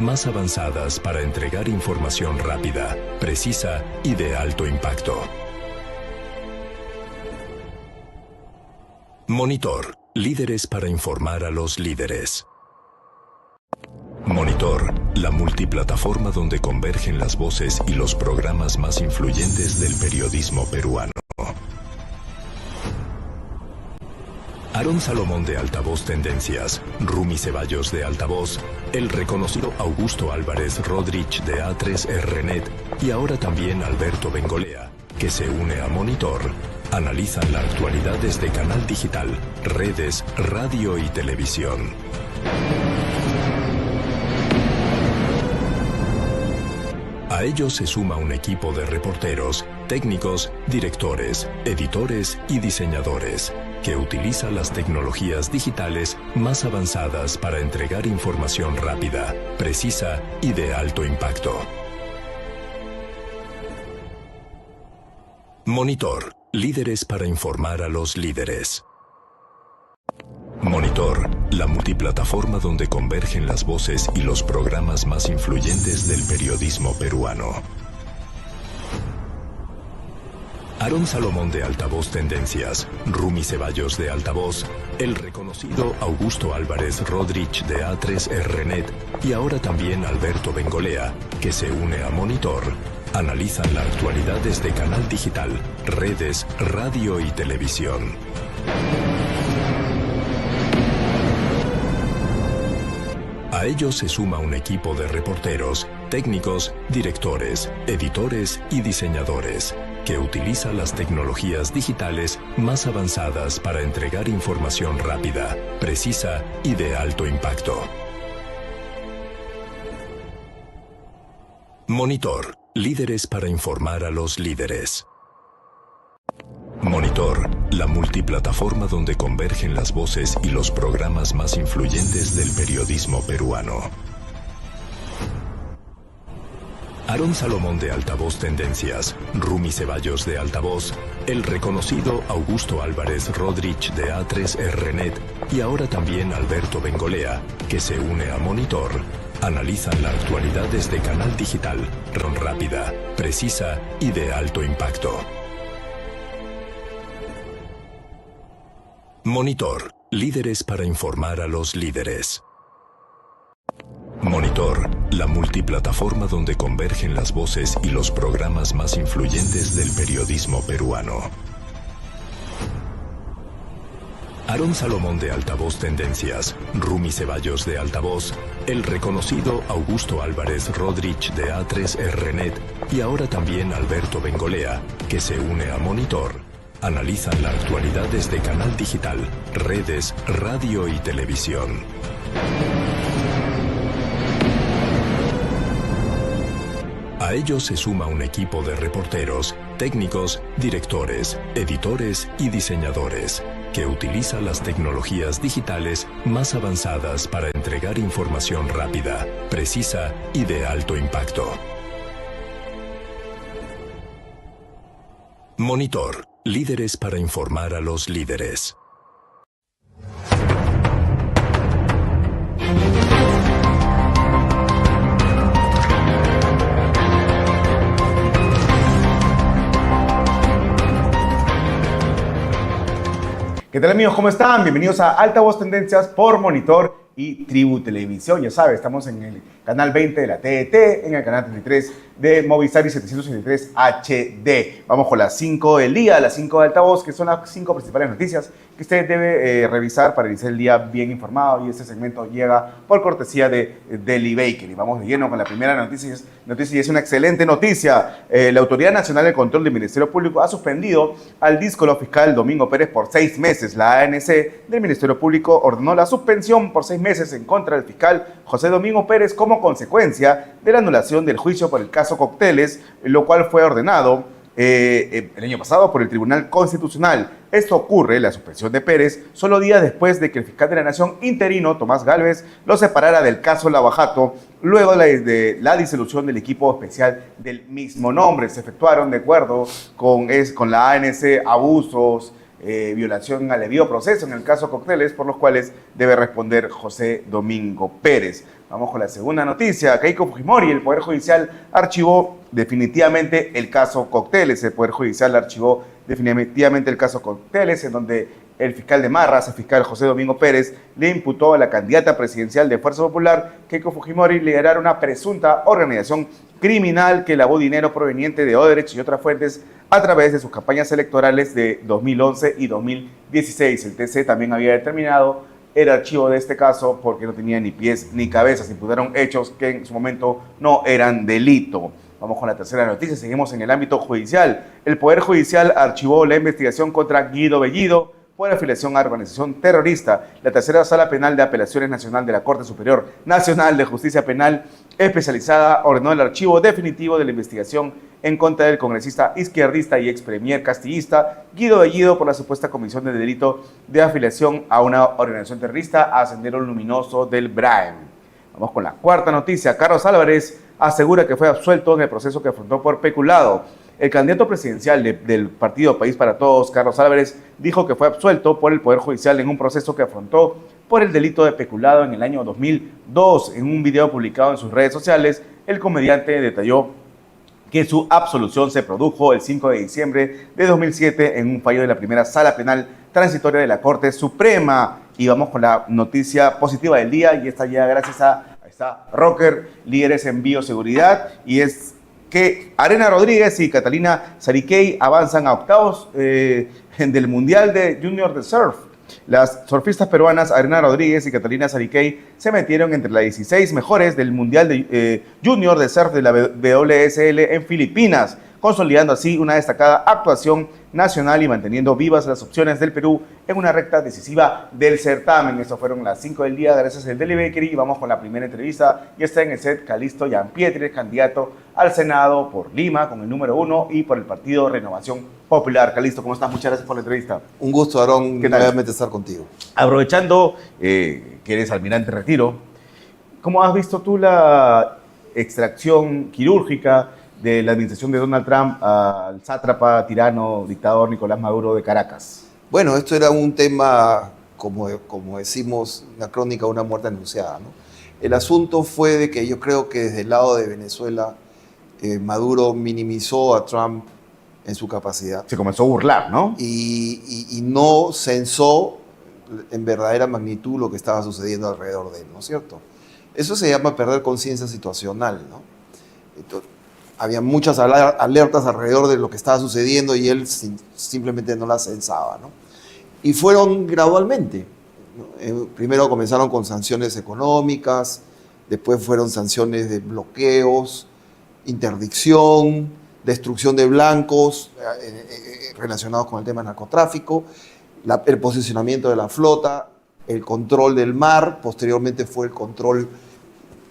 más avanzadas para entregar información rápida, precisa y de alto impacto. Monitor, líderes para informar a los líderes. Monitor, la multiplataforma donde convergen las voces y los programas más influyentes del periodismo peruano. Aarón Salomón de Altavoz Tendencias, Rumi Ceballos de Altavoz, el reconocido Augusto Álvarez Rodríguez de A3RNet y ahora también Alberto Bengolea, que se une a Monitor, analizan la actualidad desde canal digital, redes, radio y televisión. A ellos se suma un equipo de reporteros, técnicos, directores, editores y diseñadores, que utiliza las tecnologías digitales más avanzadas para entregar información rápida, precisa y de alto impacto. Monitor, líderes para informar a los líderes. Monitor, la multiplataforma donde convergen las voces y los programas más influyentes del periodismo peruano. Aarón Salomón de Altavoz Tendencias, Rumi Ceballos de Altavoz, el reconocido Augusto Álvarez Rodríguez de A3RNet y ahora también Alberto Bengolea, que se une a Monitor, analizan la actualidad desde canal digital, redes, radio y televisión. A ellos se suma un equipo de reporteros, técnicos, directores, editores y diseñadores, que utiliza las tecnologías digitales más avanzadas para entregar información rápida, precisa y de alto impacto. Monitor, líderes para informar a los líderes. Monitor, la multiplataforma donde convergen las voces y los programas más influyentes del periodismo peruano. Aarón Salomón de Altavoz Tendencias, Rumi Ceballos de Altavoz, el reconocido Augusto Álvarez Rodríguez de A3RNet y ahora también Alberto Bengolea, que se une a Monitor, analizan la actualidad desde canal digital, rápida, precisa y de alto impacto. Monitor, líderes para informar a los líderes. Monitor, la multiplataforma donde convergen las voces y los programas más influyentes del periodismo peruano. Aarón Salomón de Altavoz Tendencias, Rumi Ceballos de Altavoz, el reconocido Augusto Álvarez Rodríguez de A3RNet y ahora también Alberto Bengolea, que se une a Monitor, analizan la actualidad desde canal digital, redes, radio y televisión. A ellos se suma un equipo de reporteros, técnicos, directores, editores y diseñadores, que utiliza las tecnologías digitales más avanzadas para entregar información rápida, precisa y de alto impacto. Monitor, líderes para informar a los líderes. ¿Qué tal, amigos? ¿Cómo están? Bienvenidos a Altavoz Tendencias por Monitor y Tribu Televisión. Ya sabes, estamos en el canal 20 de la TDT, en el canal 33 de Movistar y 763 HD. Vamos con las 5 del día, las 5 de Altavoz, que son las 5 principales noticias que usted debe revisar para iniciar el día bien informado. Y este segmento llega por cortesía de Deli Bakery. Vamos de lleno con la primera noticia y es una excelente noticia. La Autoridad Nacional de Control del Ministerio Público ha suspendido al díscolo fiscal Domingo Pérez por 6 meses. La ANC del Ministerio Público ordenó la suspensión por 6 meses en contra del fiscal José Domingo Pérez como consecuencia de la anulación del juicio por el caso Cocteles, lo cual fue ordenado el año pasado por el Tribunal Constitucional. Esto ocurre, la suspensión de Pérez, solo días después de que el fiscal de la Nación interino, Tomás Gálvez, lo separara del caso Lavajato, luego de la disolución del equipo especial del mismo nombre. Se efectuaron, de acuerdo con la ANC, abusos, violación al debido proceso en el caso Cocteles, por los cuales debe responder José Domingo Pérez. Vamos con la segunda noticia. Keiko Fujimori, el Poder Judicial archivó definitivamente el caso Cócteles. El Poder Judicial archivó definitivamente el caso Cócteles, en donde el fiscal de Marras, el fiscal José Domingo Pérez, le imputó a la candidata presidencial de Fuerza Popular, Keiko Fujimori, liderar una presunta organización criminal que lavó dinero proveniente de Odebrecht y otras fuentes a través de sus campañas electorales de 2011 y 2016. El TC también había determinado el archivo de este caso porque no tenía ni pies ni cabezas. Imputaron hechos que en su momento no eran delito. Vamos con la tercera noticia. Seguimos en el ámbito judicial. El Poder Judicial archivó la investigación contra Guido Bellido por afiliación a organización terrorista. La tercera Sala Penal de Apelaciones Nacional de la Corte Superior Nacional de Justicia Penal Especializada ordenó el archivo definitivo de la investigación en contra del congresista izquierdista y ex premier castillista Guido Bellido por la supuesta comisión de delito de afiliación a una organización terrorista a Sendero Luminoso del Braem. Vamos con la cuarta noticia. Carlos Álvarez asegura que fue absuelto en el proceso que afrontó por peculado. El candidato presidencial del partido País para Todos, Carlos Álvarez, dijo que fue absuelto por el Poder Judicial en un proceso que afrontó por el delito de peculado en el año 2002. En un video publicado en sus redes sociales, el comediante detalló que su absolución se produjo el 5 de diciembre de 2007 en un fallo de la primera Sala Penal Transitoria de la Corte Suprema. Y vamos con la noticia positiva del día, y esta ya gracias a Rocker, líderes en bioseguridad, y es que Arena Rodríguez y Catalina Sariquey avanzan a octavos del Mundial de Junior de Surf. Las surfistas peruanas Arena Rodríguez y Catalina Sariquey se metieron entre las 16 mejores del Mundial de Junior de Surf de la WSL en Filipinas, consolidando así una destacada actuación nacional y manteniendo vivas las opciones del Perú en una recta decisiva del certamen. Estas fueron las 5 del día, gracias al Daily Bakery, y vamos con la primera entrevista. Y está en el set Calixto Gianpietri, candidato al Senado por Lima con el número 1 y por el partido Renovación Popular. Calixto, ¿cómo estás? Muchas gracias por la entrevista. Un gusto, Aarón, nuevamente estar contigo. Aprovechando que eres almirante retiro, ¿cómo has visto tú la extracción quirúrgica de la administración de Donald Trump al sátrapa, tirano, dictador Nicolás Maduro de Caracas? Bueno, esto era un tema, como decimos en la crónica, una muerte anunciada, ¿no? El asunto fue de que yo creo que desde el lado de Venezuela, Maduro minimizó a Trump en su capacidad. Se comenzó a burlar, ¿no? Y no censó en verdadera magnitud lo que estaba sucediendo alrededor de él, ¿no es cierto? Eso se llama perder conciencia situacional, ¿no? Entonces, había muchas alertas alrededor de lo que estaba sucediendo y él simplemente no las censaba, ¿no? Y fueron gradualmente, ¿no? Primero comenzaron con sanciones económicas, después fueron sanciones de bloqueos, interdicción, destrucción de blancos relacionados con el tema del narcotráfico, el posicionamiento de la flota, el control del mar, posteriormente fue el control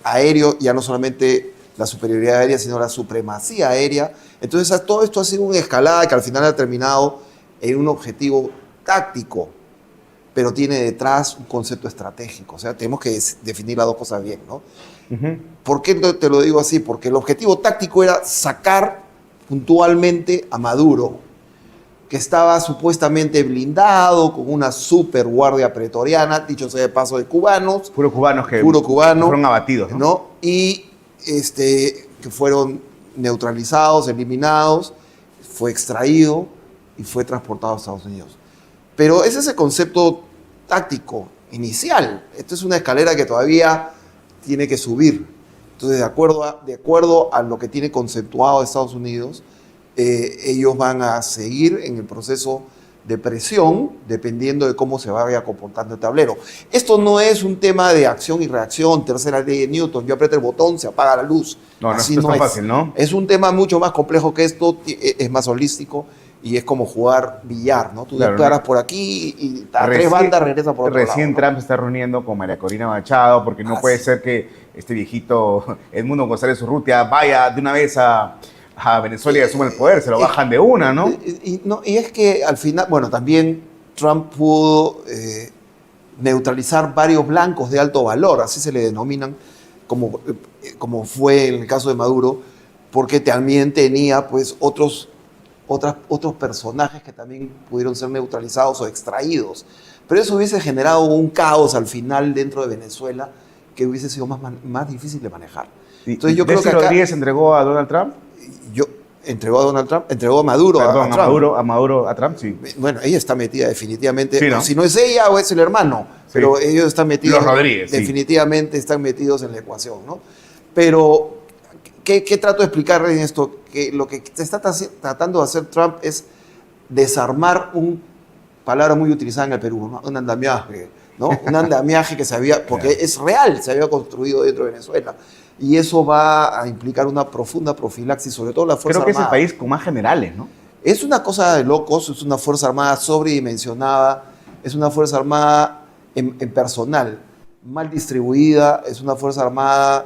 aéreo, ya no solamente la superioridad aérea, sino la supremacía aérea. Entonces todo esto ha sido una escalada que al final ha terminado en un objetivo táctico, pero tiene detrás un concepto estratégico. O sea, tenemos que definir las dos cosas bien, ¿no? ¿Por qué te lo digo así? Porque el objetivo táctico era sacar puntualmente a Maduro, que estaba supuestamente blindado con una super guardia pretoriana, dicho sea de paso, de cubanos. Puro cubanos que fueron abatidos, ¿no? Y que fueron neutralizados, eliminados, fue extraído y fue transportado a Estados Unidos. Pero ese es el concepto táctico inicial. Esto es una escalera que todavía tiene que subir. Entonces, de acuerdo a lo que tiene conceptuado Estados Unidos, ellos van a seguir en el proceso de presión dependiendo de cómo se vaya comportando el tablero. Esto no es un tema de acción y reacción, tercera ley de Newton, yo aprieto el botón, se apaga la luz. No, así no es tan fácil, ¿no? Es un tema mucho más complejo que esto, es más holístico y es como jugar billar, ¿no? Tú disparas por aquí y a tres bandas regresa por otro lado. Recién Trump se está reuniendo con María Corina Machado porque no puede ser que este viejito Edmundo González Urrutia vaya de una vez a Venezuela y asuma el poder, se lo bajan de una, ¿no? Y es que al final, bueno, también Trump pudo neutralizar varios blancos de alto valor, así se le denominan, como fue en el caso de Maduro, porque también tenía pues otros personajes que también pudieron ser neutralizados o extraídos. Pero eso hubiese generado un caos al final dentro de Venezuela que hubiese sido más difícil de manejar. Sí. Entonces yo creo que acá, Rodríguez entregó a Donald Trump. Entregó a Donald Trump, entregó a Maduro. Perdón, a Trump. a Maduro, a Trump, sí. Bueno, ella está metida definitivamente. Sí, ¿no? Si no es ella o es el hermano, sí. Pero ellos están metidos. Los Rodríguez, definitivamente sí. Están metidos en la ecuación, ¿no? Pero, ¿qué trato de explicar en esto? Que lo que se está tratando de hacer Trump es desarmar palabra muy utilizada en el Perú, ¿no? Un andamiaje, ¿no? Un andamiaje que porque es real, se había construido dentro de Venezuela. Y eso va a implicar una profunda profilaxis, sobre todo la Fuerza Armada. Creo que es el país con más generales, ¿no? Es una cosa de locos, es una Fuerza Armada sobredimensionada, es una Fuerza Armada en personal, mal distribuida, es una Fuerza Armada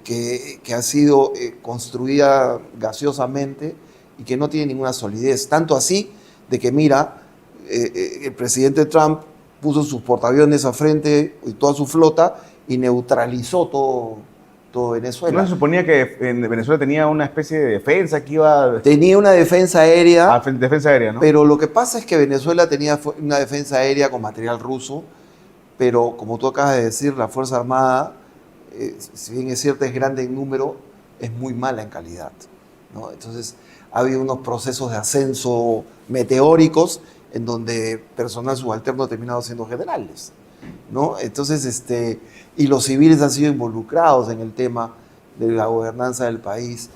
que ha sido construida gaseosamente y que no tiene ninguna solidez. Tanto así de que, mira, el presidente Trump puso sus portaaviones a frente y toda su flota y neutralizó todo Venezuela. ¿No se suponía que en Venezuela tenía una especie de defensa que iba... Tenía una defensa aérea. Defensa aérea, ¿no? Pero lo que pasa es que Venezuela tenía una defensa aérea con material ruso, pero como tú acabas de decir, la Fuerza Armada, si bien es cierto, es grande en número, es muy mala en calidad, ¿no? Entonces, ha habido unos procesos de ascenso meteóricos en donde personal subalterno ha terminado siendo generales, ¿no? Entonces, y los civiles han sido involucrados en el tema de la gobernanza del país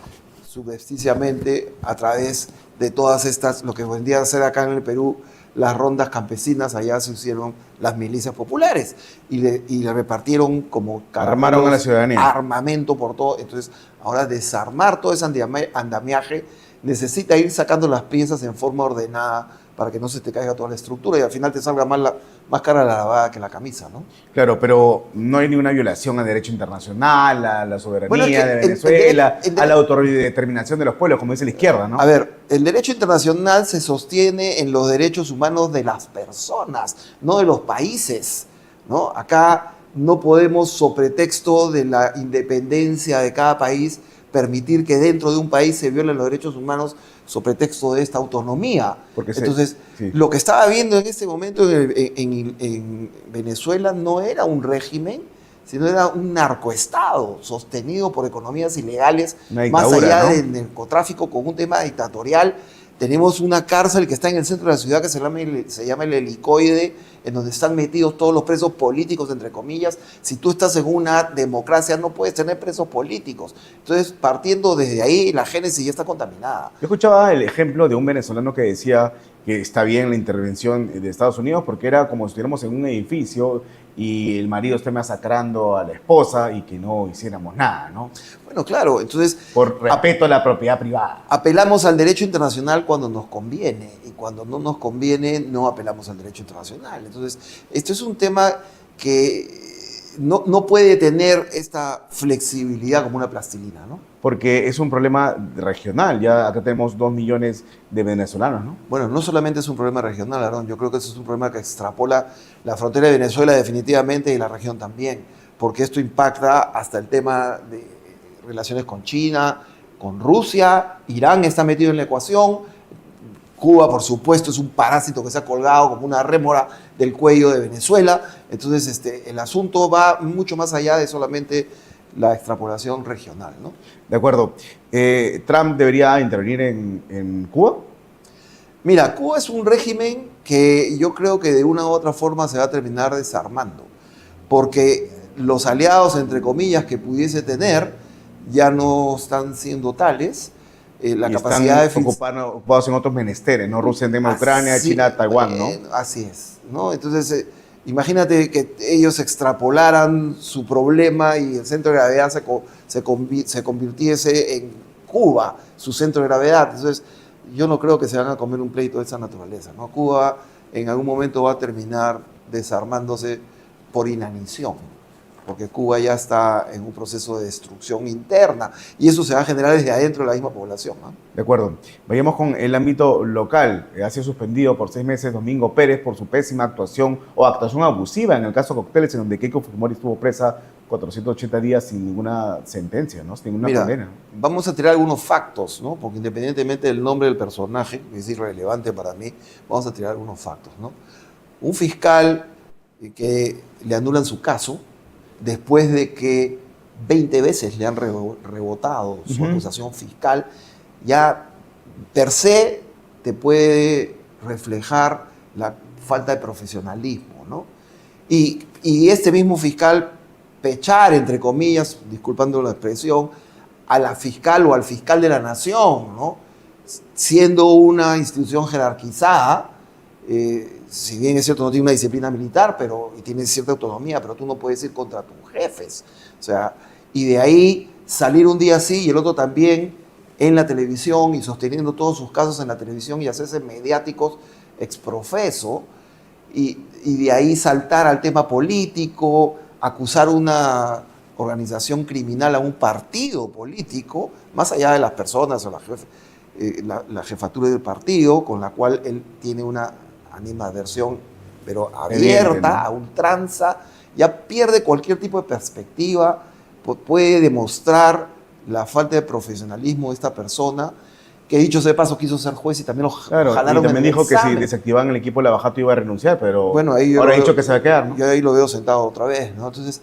subrepticiamente a través de todas estas, lo que vendría a ser acá en el Perú, las rondas campesinas. Allá se hicieron las milicias populares y le repartieron como armaron a la ciudadanía, armamento por todo. Entonces, ahora desarmar todo ese andamiaje necesita ir sacando las piezas en forma ordenada para que no se te caiga toda la estructura y al final te salga más cara la lavada que la camisa, ¿no? Claro, pero no hay ninguna violación al derecho internacional, a la soberanía de Venezuela, a la autodeterminación de los pueblos, como dice la izquierda, ¿no? A ver, el derecho internacional se sostiene en los derechos humanos de las personas, no de los países, ¿no? Acá no podemos, sobre pretexto de la independencia de cada país, permitir que dentro de un país se violen los derechos humanos sobre pretexto de esta autonomía. Entonces, lo que estaba viendo en este momento en Venezuela no era un régimen, sino era un narcoestado sostenido por economías ilegales, más allá, ¿no?, del narcotráfico, con un tema dictatorial. Tenemos una cárcel que está en el centro de la ciudad que se llama el Helicoide, en donde están metidos todos los presos políticos, entre comillas. Si tú estás en una democracia, no puedes tener presos políticos. Entonces, partiendo desde ahí, la génesis ya está contaminada. Yo escuchaba el ejemplo de un venezolano que decía que está bien la intervención de Estados Unidos porque era como si estuviéramos en un edificio y el marido esté masacrando a la esposa y que no hiciéramos nada, ¿no? Bueno, claro, entonces... Por respeto a la propiedad privada. Apelamos al derecho internacional cuando nos conviene y cuando no nos conviene no apelamos al derecho internacional. Entonces, esto es un tema que no puede tener esta flexibilidad como una plastilina, ¿no? Porque es un problema regional. Ya acá tenemos 2 millones de venezolanos, ¿no? Bueno, no solamente es un problema regional, Aarón. Yo creo que eso es un problema que extrapola la frontera de Venezuela definitivamente y la región también, porque esto impacta hasta el tema de relaciones con China, con Rusia. Irán está metido en la ecuación. Cuba, por supuesto, es un parásito que se ha colgado como una rémora del cuello de Venezuela. Entonces, el asunto va mucho más allá de solamente la extrapolación regional, ¿no? De acuerdo. ¿Trump debería intervenir en Cuba? Mira, Cuba es un régimen que yo creo que de una u otra forma se va a terminar desarmando, porque los aliados, entre comillas, que pudiese tener ya no están siendo tales. La capacidad están ocupados en otros menesteres, ¿no? Rusia en tema de Ucrania, China, Taiwán, ¿no? Así es, ¿no? Entonces, imagínate que ellos extrapolaran su problema y el centro de gravedad se convirtiese en Cuba, su centro de gravedad. Entonces, yo no creo que se van a comer un pleito de esa naturaleza, ¿no? Cuba en algún momento va a terminar desarmándose por inanición, porque Cuba ya está en un proceso de destrucción interna y eso se va a generar desde adentro de la misma población, ¿no? De acuerdo. Vayamos con el ámbito local. Ha sido suspendido por 6 meses Domingo Pérez por su pésima actuación o actuación abusiva en el caso Cócteles, en donde Keiko Fujimori estuvo presa 480 días sin ninguna sentencia, ¿no? Sin ninguna condena. Vamos a tirar algunos factos, ¿no? Porque independientemente del nombre del personaje, que es irrelevante para mí, vamos a tirar algunos factos, ¿no? Un fiscal que le anulan su caso después de que 20 veces le han rebotado su acusación fiscal, ya per se te puede reflejar la falta de profesionalismo, ¿no? Y este mismo fiscal pechar, entre comillas, disculpando la expresión, a la fiscal o al fiscal de la nación, ¿no? Siendo una institución jerarquizada, si bien es cierto no tiene una disciplina militar y tiene cierta autonomía, pero tú no puedes ir contra tus jefes. O sea, y de ahí salir un día así y el otro también en la televisión y sosteniendo todos sus casos en la televisión y hacerse mediáticos exprofeso, y de ahí saltar al tema político, acusar una organización criminal a un partido político, más allá de las personas o la jefatura del partido, con la cual él tiene una animadversión, pero abierta, evidente, ¿no? a ultranza, ya pierde cualquier tipo de perspectiva, puede demostrar la falta de profesionalismo de esta persona, que dicho sea de paso quiso ser juez y también lo jalaron. Y también en el dijo que si examen. desactivaban el equipo Lavajato iba a renunciar, pero Bueno, ahí ahora ha dicho que se va a quedar, ¿no? Yo ahí lo veo sentado otra vez, ¿no? Entonces,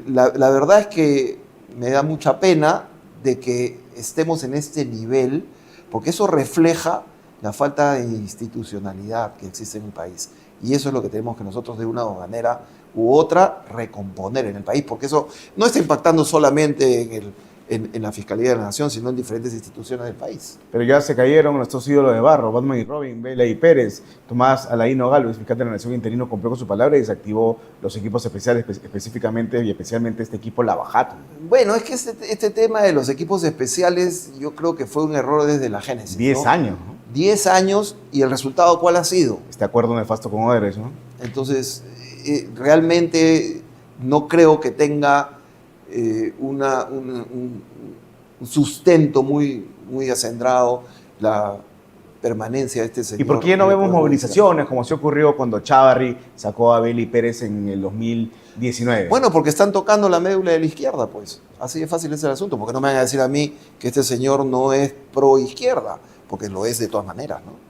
la verdad es que me da mucha pena de que estemos en este nivel, porque eso refleja la falta de institucionalidad que existe en el país. Y eso es lo que tenemos que nosotros de una manera u otra recomponer en el país, porque eso no está impactando solamente en la Fiscalía de la Nación, sino en diferentes instituciones del país. Pero ya se cayeron nuestros ídolos de barro, Batman y Robin, Vela y Pérez. Tomás Alaino Galvez, fiscal de la Nación interino, cumplió con su palabra y desactivó los equipos especiales, específicamente y especialmente este equipo Lavajato. Bueno, es que este tema de los equipos especiales yo creo que fue un error desde la génesis. 10 ¿no? años, ¿no? 10 años, y el resultado ¿cuál ha sido? Este acuerdo nefasto con Odebrecht, ¿no? Entonces, realmente no creo que tenga un sustento muy acendrado la permanencia de este señor. ¿Y por qué no vemos movilizaciones como se ocurrió cuando Chávarri sacó a Vela y Pérez en el 2019? Bueno, porque están tocando la médula de la izquierda, pues. Así de fácil es el asunto. Porque no me van a decir a mí que este señor no es pro izquierda, porque lo es de todas maneras, ¿no?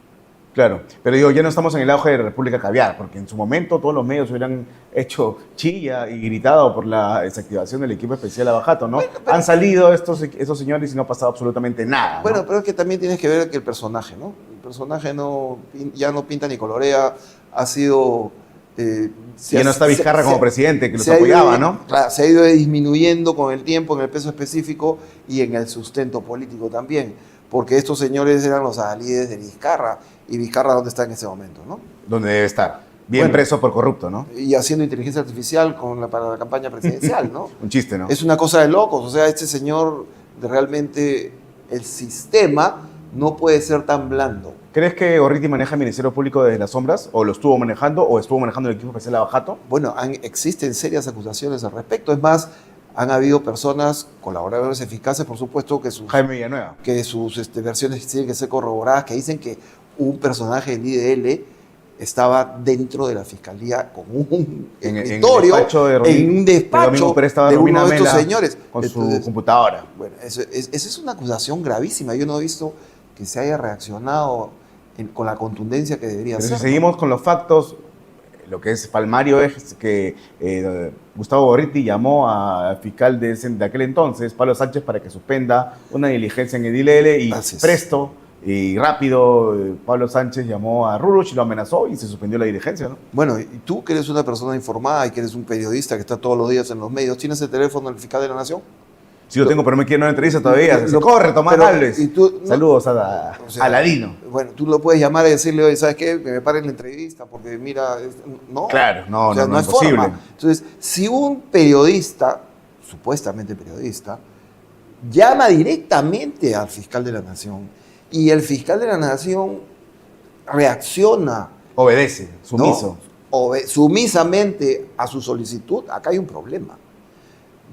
Claro, pero digo, ya no estamos en el auge de República Caviar, porque en su momento todos los medios hubieran hecho chilla y gritado por la desactivación del equipo especial Lavajato, ¿no? Bueno, pero han salido estos señores y no ha pasado absolutamente nada, ¿no? Bueno, pero es que también tienes que ver que el personaje, ¿no? El personaje ya no pinta ni colorea, ha sido... ya no está Vizcarra como presidente, que los apoyaba, ¿no? Claro, se ha ido disminuyendo con el tiempo en el peso específico y en el sustento político también, porque estos señores eran los adalides de Vizcarra, y Vizcarra ¿dónde está en ese momento, no? Donde debe estar, bien Bueno, preso por corrupto, ¿no? Y haciendo inteligencia artificial para la campaña presidencial, ¿no? Un chiste, ¿no? Es una cosa de locos, o sea, este señor realmente, el sistema no puede ser tan blando. ¿Crees que Gorriti maneja el Ministerio Público desde las sombras? ¿O lo estuvo manejando? ¿O estuvo manejando el equipo especial Lavajato? Bueno, existen serias acusaciones al respecto. Es más, han habido personas, colaboradores eficaces, por supuesto, Jaime Villanueva. que sus versiones tienen que ser corroboradas, que dicen que un personaje del IDL estaba dentro de la fiscalía con un escritorio, en un despacho de uno de estos señores. Con su computadora. Bueno, esa es una acusación gravísima. Yo no he visto que se haya reaccionado con la contundencia que debería Pero ser. si seguimos con los factos, lo que es palmario es que Gustavo Gorriti llamó al fiscal de aquel entonces, Pablo Sánchez, para que suspenda una diligencia en el IDL y presto y rápido Pablo Sánchez llamó a Ruruch y lo amenazó y se suspendió la diligencia, ¿no? Bueno, y tú que eres una persona informada y que eres un periodista que está todos los días en los medios, ¿tienes el teléfono del fiscal de la Nación? Sí, lo tengo, pero me quiero una entrevista todavía. Corre, Tomás Galvez. Saludos a Aladino. Bueno, tú lo puedes llamar y decirle, oye, ¿sabes qué? Que me paren la entrevista porque mira, no. Claro, no, o sea, no es es posible. forma. Entonces, si un periodista, supuestamente periodista, llama directamente al fiscal de la Nación y el fiscal de la Nación reacciona. Obedece, sumiso. ¿No? Sumisamente a su solicitud, acá hay un problema.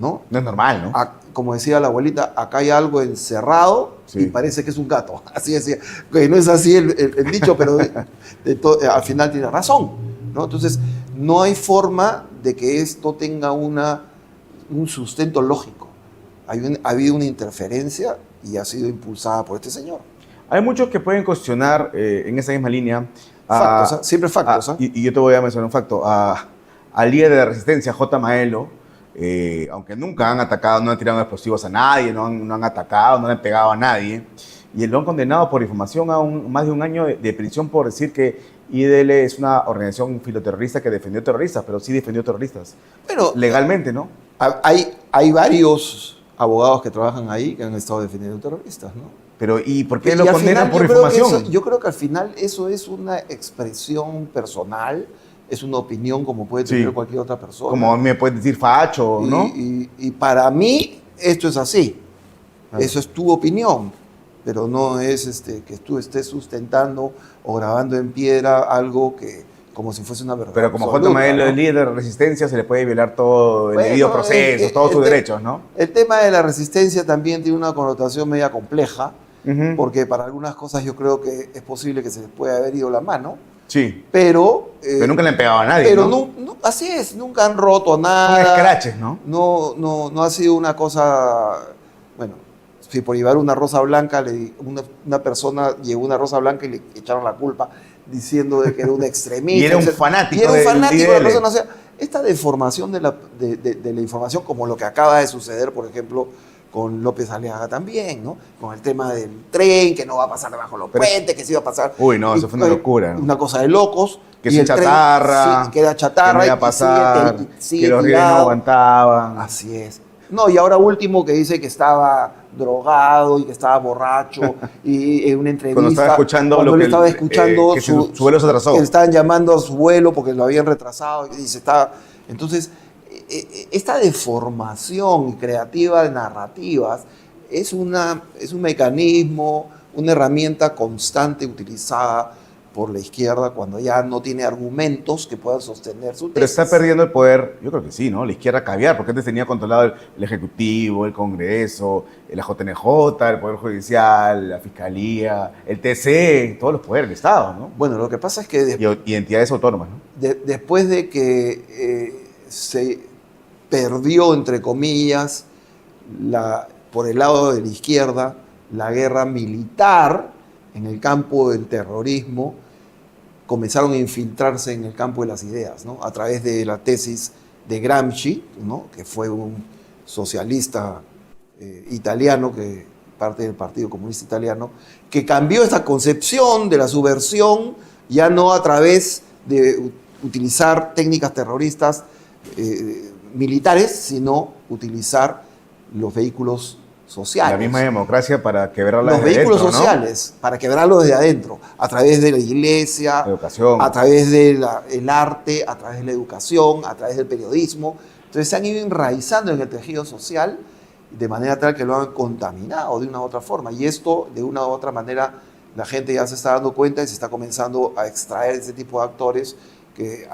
¿No? No es normal, ¿no? Como decía la abuelita, acá hay algo encerrado y parece que es un gato. Así decía. Que no es así el dicho, pero al final tiene razón, ¿no? Entonces, no hay forma de que esto tenga un sustento lógico. Ha habido una interferencia y ha sido impulsada por este señor. Hay muchos que pueden cuestionar en esa misma línea. Factos, siempre factos. Y yo te voy a mencionar un facto. Al líder de la resistencia, J. Maelo, aunque nunca han atacado, no han tirado explosivos a nadie, no han atacado, no han pegado a nadie. Y lo han condenado por difamación a más de un año de prisión por decir que IDL es una organización filoterrorista que defendió terroristas, pero sí defendió terroristas. Pero legalmente, ¿no? hay varios abogados que trabajan ahí que han estado defendiendo terroristas, ¿no? Pero ¿y por qué Y lo al condenan final, por difamación? yo creo que al final eso es una expresión personal, es una opinión como puede tener Sí. cualquier otra persona. Como me puedes decir facho, ¿no? Y para mí esto es así. Claro. Eso es tu opinión, pero no es que tú estés sustentando o grabando en piedra algo que como si fuese una verdad. Pero como absoluta, J. Mael ¿no? es líder de resistencia, se le puede violar todo el Bueno, debido proceso, todos sus derechos, ¿no? El tema de la resistencia también tiene una connotación media compleja, Ujú. porque para algunas cosas yo creo que es posible que se les pueda haber ido la mano, Sí, pero... pero nunca le han pegado a nadie, Pero ¿no? no, así es, nunca han roto Son nada. escraches, ¿no? No ha sido una cosa, bueno, si por llevar una rosa blanca, una persona llevó una rosa blanca y le echaron la culpa diciendo de que era un extremista. Y era un etcétera. fanático Y era un del fanático de la IDL. persona. O sea, esta deformación de la información, como lo que acaba de suceder, por ejemplo, con López Aliaga también, ¿no? Con el tema del tren, que no va a pasar debajo de los Pero- puentes, que sí va a pasar. Uy, no, eso fue una locura, ¿no? Una cosa de locos. Que y sin el tren, chatarra, sí, que era chatarra, que no iba a y pasar, sigue que los rieles no tirado. aguantaban. Así es. No, y ahora último que dice que estaba drogado y que estaba borracho y en una entrevista Cuando estaba escuchando cuando lo le que estaba escuchando que su vuelo se atrasó. que le estaban llamando a su vuelo porque lo habían retrasado y se estaba entonces esta deformación creativa de narrativas es un mecanismo, una herramienta constante utilizada por la izquierda cuando ya no tiene argumentos que puedan sostener su tesis. Pero está perdiendo el poder, yo creo que sí, ¿no? La izquierda caviar, porque antes tenía controlado el Ejecutivo, el Congreso, la JNJ, el Poder Judicial, la Fiscalía, el TC, todos los poderes del Estado, ¿no? Bueno, lo que pasa es que Y entidades autónomas, ¿no? después de que se perdió, entre comillas, por el lado de la izquierda, la guerra militar en el campo del terrorismo, comenzaron a infiltrarse en el campo de las ideas, ¿no? A través de la tesis de Gramsci, ¿no? Que fue un socialista italiano, parte del Partido Comunista Italiano, que cambió esta concepción de la subversión ya no a través de utilizar técnicas terroristas militares, sino utilizar los vehículos sociales. La misma democracia para quebrarla Los desde vehículos dentro, ¿no? sociales, para quebrarlos desde adentro, a través de la iglesia, Educación. a través del arte, a través de la educación, a través del periodismo. Entonces se han ido enraizando en el tejido social de manera tal que lo han contaminado de una u otra forma. Y esto, de una u otra manera, la gente ya se está dando cuenta y se está comenzando a extraer ese tipo de actores que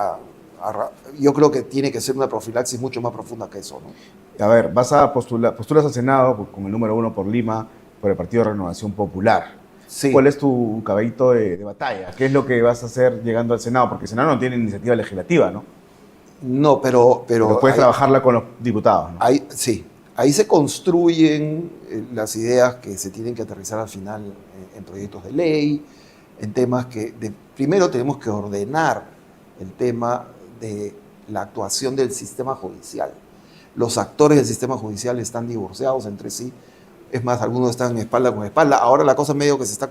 yo creo que tiene que ser una profilaxis mucho más profunda que eso, ¿no? A ver, postulas al Senado con el número 1 por Lima, por el Partido de Renovación Popular. Sí. ¿Cuál es tu caballito de batalla? ¿Qué es lo que vas a hacer llegando al Senado? Porque el Senado no tiene iniciativa legislativa, ¿no? No, pero puedes trabajarla con los diputados, ¿no? Sí, ahí se construyen las ideas que se tienen que aterrizar al final en proyectos de ley, en temas que primero tenemos que ordenar el tema de la actuación del sistema judicial. Los actores del sistema judicial están divorciados entre sí. Es más, algunos están espalda con espalda. Ahora la cosa medio que se está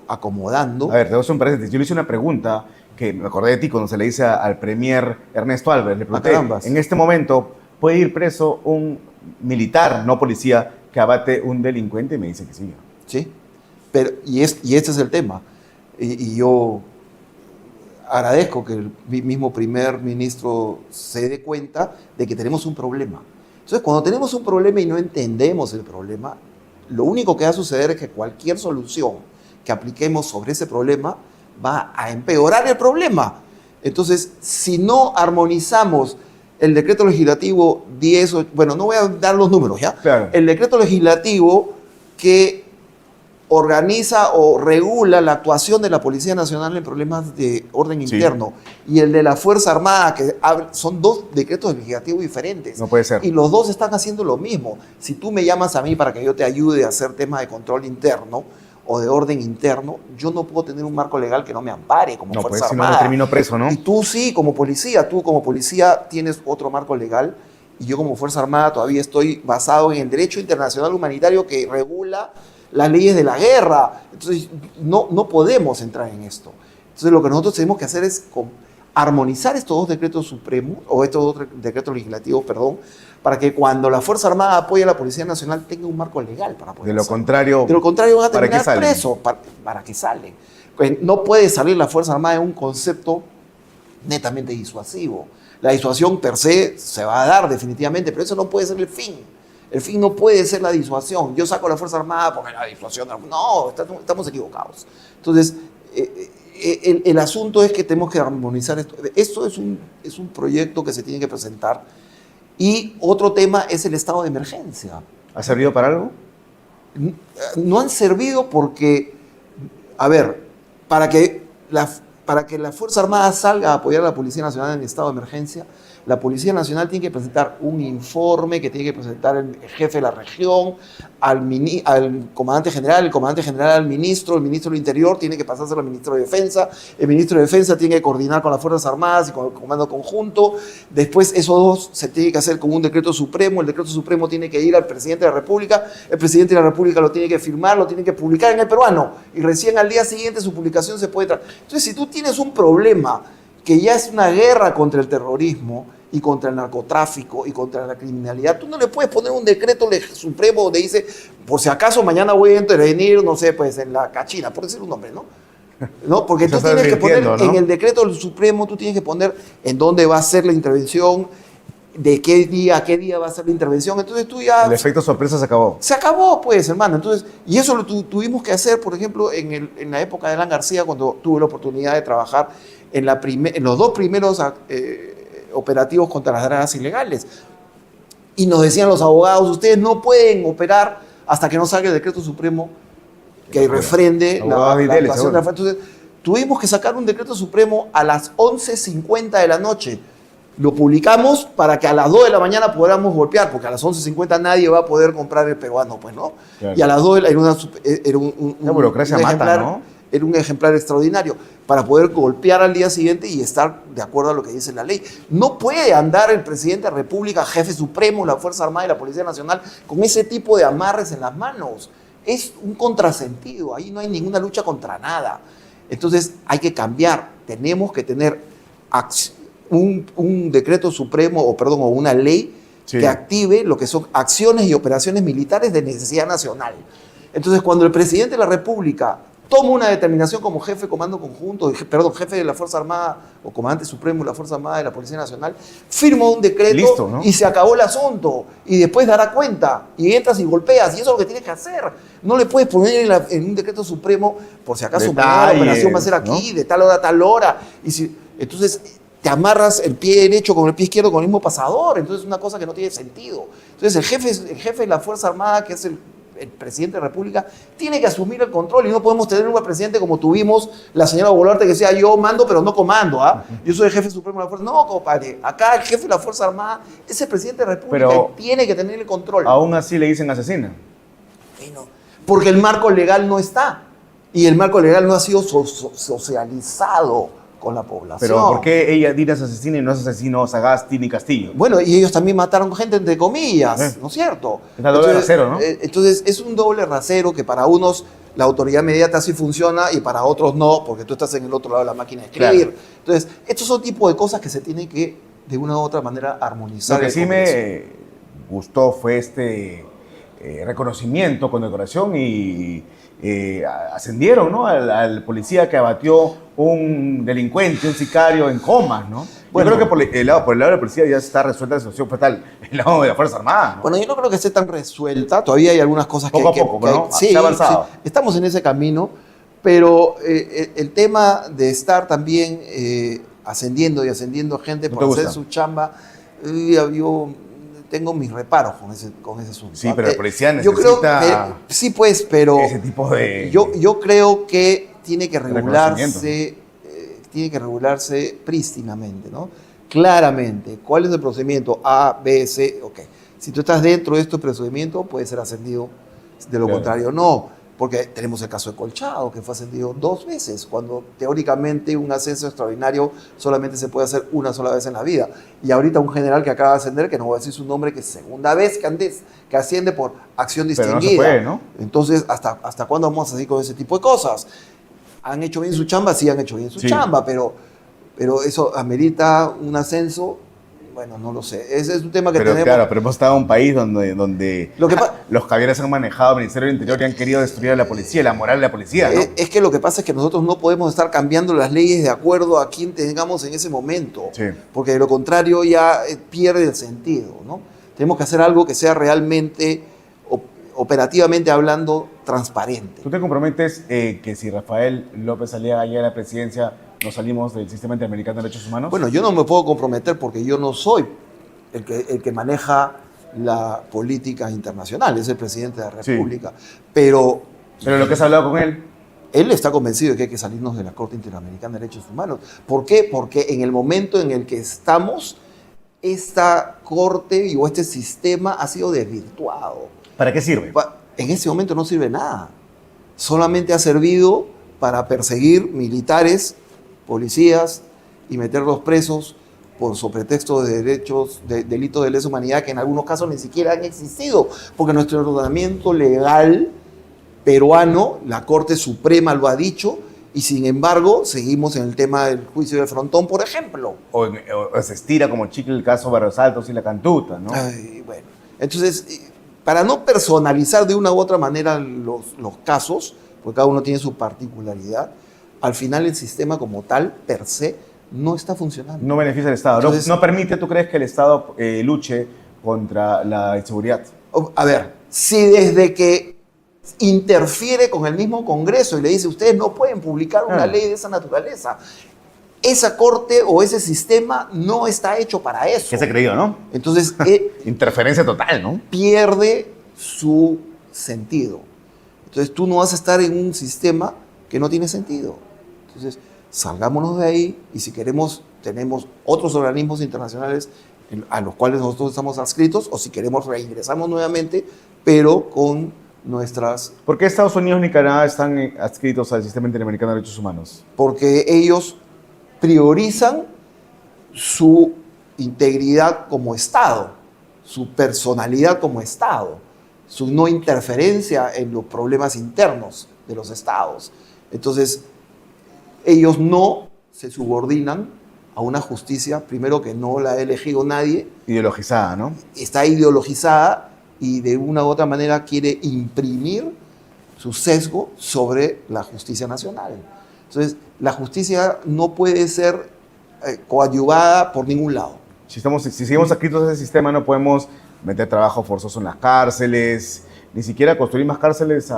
acomodando. A ver, te voy a hacer un paréntesis. Yo le hice una pregunta que me acordé de ti cuando se le dice al premier Ernesto Álvarez. Le pregunté, carambas. en este momento, ¿puede ir preso un militar, no policía, que abate un delincuente? Y me dice que sí. ¿Sí? Y este es el tema. Y yo agradezco que el mismo primer ministro se dé cuenta de que tenemos un problema. Entonces, cuando tenemos un problema y no entendemos el problema, lo único que va a suceder es que cualquier solución que apliquemos sobre ese problema va a empeorar el problema. Entonces, si no armonizamos el decreto legislativo 10, bueno, no voy a dar los números, ¿ya? Claro. El decreto legislativo que organiza o regula la actuación de la Policía Nacional en problemas de orden interno y el de la Fuerza Armada, que son dos decretos legislativos diferentes. No puede ser. Y los dos están haciendo lo mismo. Si tú me llamas a mí para que yo te ayude a hacer temas de control interno o de orden interno, yo no puedo tener un marco legal que no me ampare como No, Fuerza pues si no, Armada. no termino preso, ¿no? Y tú sí, como policía tienes otro marco legal y yo como Fuerza Armada todavía estoy basado en el derecho internacional humanitario que regula las leyes de la guerra. Entonces, no podemos entrar en esto. Entonces, lo que nosotros tenemos que hacer es armonizar estos dos decretos supremos, o estos dos decretos legislativos, perdón, para que cuando la Fuerza Armada apoye a la Policía Nacional tenga un marco legal para poder De lo contrario van a terminar presos. ¿Para qué salen? Pues no puede salir la Fuerza Armada en un concepto netamente disuasivo. La disuasión per se va a dar definitivamente, pero eso no puede ser el fin. El fin no puede ser la disuasión. Yo saco la Fuerza Armada porque la disuasión... No, estamos equivocados. Entonces, el asunto es que tenemos que armonizar esto. Esto es un proyecto que se tiene que presentar. Y otro tema es el estado de emergencia. ¿Ha servido para algo? No han servido porque, a ver, para que la Fuerza Armada salga a apoyar a la Policía Nacional en estado de emergencia, la Policía Nacional tiene que presentar un informe que tiene que presentar el jefe de la región, al comandante general, el comandante general al ministro, el ministro del Interior tiene que pasárselo al ministro de Defensa, el ministro de Defensa tiene que coordinar con las Fuerzas Armadas y con el Comando Conjunto, después esos dos se tiene que hacer con un decreto supremo, el decreto supremo tiene que ir al presidente de la República, el presidente de la República lo tiene que firmar, lo tiene que publicar en el peruano, y recién al día siguiente su publicación se puede... Entonces, si tú tienes un problema que ya es una guerra contra el terrorismo, y contra el narcotráfico y contra la criminalidad, tú no le puedes poner un decreto supremo donde dice, por si acaso mañana voy a intervenir, no sé, pues en la Cachina, por decir un nombre, ¿no? Porque tú tienes que poner, ¿no? En el decreto supremo, tú tienes que poner en dónde va a ser la intervención, de qué día a qué día va a ser la intervención, entonces tú ya... El efecto sorpresa se acabó. Se acabó, pues, hermano. Entonces, y eso lo tuvimos que hacer, por ejemplo, en la época de Alan García, cuando tuve la oportunidad de trabajar en los dos primeros... operativos contra las drogas ilegales. Y nos decían los abogados, ustedes no pueden operar hasta que no salga el decreto supremo que refrende la actuación de la... Entonces, tuvimos que sacar un decreto supremo a las 11:50 de la noche. Lo publicamos para que a las 2 de la mañana podamos golpear, porque a las 11:50 nadie va a poder comprar el peruano, pues, ¿no? Claro. Y a las 2 era una burocracia mata, ¿no? Era un ejemplar extraordinario para poder golpear al día siguiente y estar de acuerdo a lo que dice la ley. No puede andar el presidente de la República, jefe supremo, la Fuerza Armada y la Policía Nacional con ese tipo de amarres en las manos. Es un contrasentido, ahí no hay ninguna lucha contra nada. Entonces hay que cambiar, tenemos que tener un decreto supremo, o una ley que active lo que son acciones y operaciones militares de necesidad nacional. Entonces cuando el presidente de la República toma una determinación como jefe de comando conjunto, jefe de la Fuerza Armada o comandante supremo de la Fuerza Armada de la Policía Nacional, firma un decreto. Listo, ¿no? Y se acabó el asunto. Y después dará cuenta y entras y golpeas. Y eso es lo que tienes que hacer. No le puedes poner en un decreto supremo, por si acaso mañana la operación va a ser aquí, ¿no? De tal hora a tal hora. Entonces te amarras el pie derecho con el pie izquierdo con el mismo pasador. Entonces es una cosa que no tiene sentido. Entonces el jefe de la Fuerza Armada, que es el presidente de la República, tiene que asumir el control y no podemos tener un presidente como tuvimos la señora Boluarte que decía yo mando pero no comando, yo soy el jefe supremo de la Fuerza. No, compadre, acá el jefe de la Fuerza Armada es el presidente de la República, pero y tiene que tener el control. Aún así le dicen asesina. Bueno, porque el marco legal no está y el marco legal no ha sido socializado con la población. Pero ¿por qué ella dirá asesina y no es asesino Sagasti ni Castillo? Bueno, y ellos también mataron gente entre comillas, ¿no es cierto? Es la doble rasero, ¿no? Entonces es un doble rasero que para unos la autoridad inmediata sí funciona y para otros no, porque tú estás en el otro lado de la máquina de escribir. Claro. Entonces, estos son tipos de cosas que se tienen que de una u otra manera armonizar. Lo que sí me gustó fue este reconocimiento, condecoración y ascendieron, ¿no? al policía que abatió un delincuente, un sicario en Comas, ¿no? Bueno, yo creo que por el lado de la policía ya está resuelta la situación fatal, el lado de la Fuerza Armada, ¿no? Bueno, yo no creo que esté tan resuelta, todavía hay algunas cosas poco a poco, ¿no? Sí, se ha avanzado. Sí, estamos en ese camino, pero el tema de estar también ascendiendo gente por hacer su chamba, yo tengo mis reparos con ese asunto. Sí, pero la policía necesita... Yo creo que, sí, pues, pero... Ese tipo de... Yo creo que tiene que regularse prístinamente, ¿no? Claramente. ¿Cuál es el procedimiento? A, B, C, ok. Si tú estás dentro de este procedimiento, puedes ser ascendido. De lo contrario, no. Porque tenemos el caso de Colchado, que fue ascendido 2 veces, cuando teóricamente un ascenso extraordinario solamente se puede hacer una sola vez en la vida. Y ahorita un general que acaba de ascender, que no voy a decir su nombre, que es segunda vez que asciende por acción distinguida. Pero no se puede, ¿no? Entonces, ¿hasta cuándo vamos a seguir con ese tipo de cosas? ¿Han hecho bien su chamba? Sí, han hecho bien su Sí. chamba, pero eso amerita un ascenso. Bueno, no lo sé. Ese es un tema que Pero tenemos. claro, pero hemos estado en un país donde Lo que los caviares han manejado el Ministerio del Interior y han querido destruir a la policía, la moral de la policía, ¿no? Es que lo que pasa es que nosotros no podemos estar cambiando las leyes de acuerdo a quien tengamos en ese momento, Sí. porque de lo contrario ya pierde el sentido, ¿no? Tenemos que hacer algo que sea realmente, operativamente hablando, transparente. ¿Tú te comprometes que si Rafael López Aliaga llega a la presidencia, nos salimos del sistema interamericano de derechos humanos? Bueno, yo no me puedo comprometer porque yo no soy el que maneja la política internacional, es el presidente de la Sí. República, pero Pero lo que has hablado con él, él está convencido de que hay que salirnos de la Corte Interamericana de Derechos Humanos. ¿Por qué? Porque en el momento en el que estamos, esta Corte o este sistema ha sido desvirtuado. ¿para qué sirve? En ese momento no sirve nada. Solamente ha servido para perseguir militares, policías y meterlos presos por su pretexto de delitos de lesa humanidad que en algunos casos ni siquiera han existido, porque nuestro ordenamiento legal peruano, la Corte Suprema lo ha dicho, y sin embargo seguimos en el tema del juicio de Frontón, por ejemplo. O se estira como chicle el caso Barrios Altos y la Cantuta, ¿no? Ay, bueno, entonces, para no personalizar de una u otra manera los casos, porque cada uno tiene su particularidad, al final el sistema como tal, per se, no está funcionando. No beneficia al Estado. Entonces- No permite, ¿tú crees que el Estado luche contra la inseguridad? A ver, si desde que interfiere con el mismo Congreso y le dice, ustedes no pueden publicar una Claro. ley de esa naturaleza, esa corte o ese sistema no está hecho para eso. ¿Qué se ha creído, no? Entonces, Interferencia total, ¿no? pierde su sentido. Entonces, tú no vas a estar en un sistema que no tiene sentido. Entonces, salgámonos de ahí y si queremos, tenemos otros organismos internacionales a los cuales nosotros estamos adscritos, o si queremos reingresamos nuevamente, pero con nuestras... ¿Por qué Estados Unidos ni Canadá están adscritos al sistema interamericano de derechos humanos? Porque ellos priorizan su integridad como Estado, su personalidad como Estado, su no interferencia en los problemas internos de los Estados. Entonces, ellos no se subordinan a una justicia, primero que no la ha elegido nadie, Ideologizada, ¿no? está ideologizada y de una u otra manera quiere imprimir su sesgo sobre la justicia nacional. Entonces, la justicia no puede ser coadyuvada por ningún lado. Si seguimos adscritos a ese sistema, no podemos meter trabajo forzoso en las cárceles, ni siquiera construir más cárceles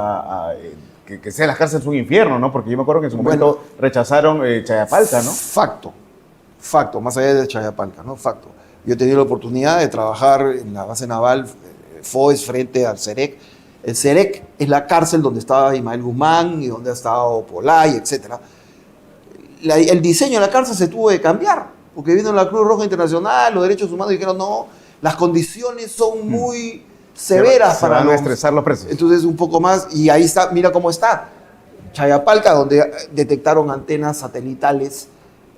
que sean las cárceles un infierno, ¿no? Porque yo me acuerdo que en su momento rechazaron Chayapalca, ¿no? Facto, más allá de Chayapalca, ¿no? Facto. Yo he tenido la oportunidad de trabajar en la base naval FOES frente al CEREC. El CEREC es la cárcel donde estaba Ismael Guzmán y donde ha estado Polay, etc. El diseño de la cárcel se tuvo que cambiar, porque vino la Cruz Roja Internacional, los derechos humanos, y dijeron, no, las condiciones son muy severas se para van a los... estresar los presos. Entonces, un poco más, y ahí está, mira cómo está. Chayapalca, donde detectaron antenas satelitales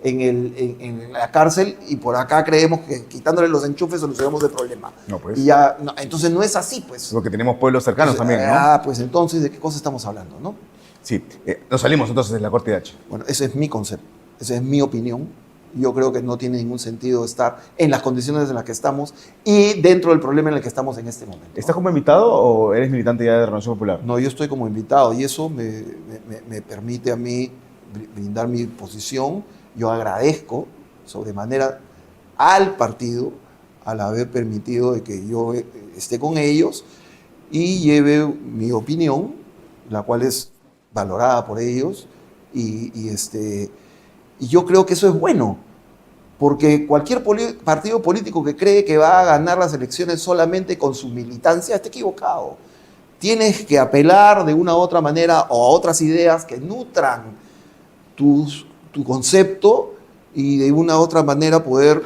en la cárcel, y por acá creemos que quitándole los enchufes solucionamos el problema. No, pues. Y ya, no, entonces no es así, pues. Porque tenemos pueblos cercanos también, ¿no? Pues entonces, ¿de qué cosa estamos hablando, no? Sí. Nos salimos entonces de la Corte H. Bueno, ese es mi concepto, esa es mi opinión. Yo creo que no tiene ningún sentido estar en las condiciones en las que estamos y dentro del problema en el que estamos en este momento, ¿no? ¿Estás como invitado o eres militante ya de Renovación Popular? No, yo estoy como invitado y eso me permite a mí brindar mi posición. Yo agradezco sobremanera al partido al haber permitido de que yo esté con ellos y lleve mi opinión, la cual es valorada por ellos, y yo creo que eso es bueno, porque cualquier partido político que cree que va a ganar las elecciones solamente con su militancia está equivocado. Tienes que apelar de una u otra manera o a otras ideas que nutran tu concepto y de una u otra manera poder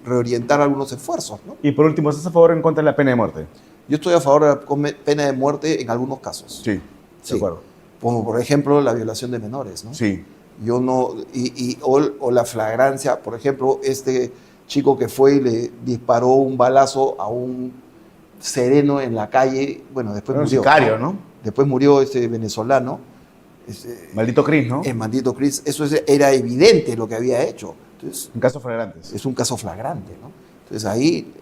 reorientar algunos esfuerzos, ¿no? Y por último, ¿estás a favor o en contra de la pena de muerte? Yo estoy a favor de la pena de muerte en algunos casos. Sí. Sí. De acuerdo. Como por ejemplo la violación de menores, ¿no? Sí. Yo no, o la flagrancia, por ejemplo, este chico que fue y le disparó un balazo a un sereno en la calle, bueno, después Un murió. sicario, ¿no? Después murió este venezolano. Maldito Chris, ¿no? El maldito Chris, era evidente lo que había hecho. Entonces, En casos flagrantes. es un caso flagrante, ¿no? Entonces ahí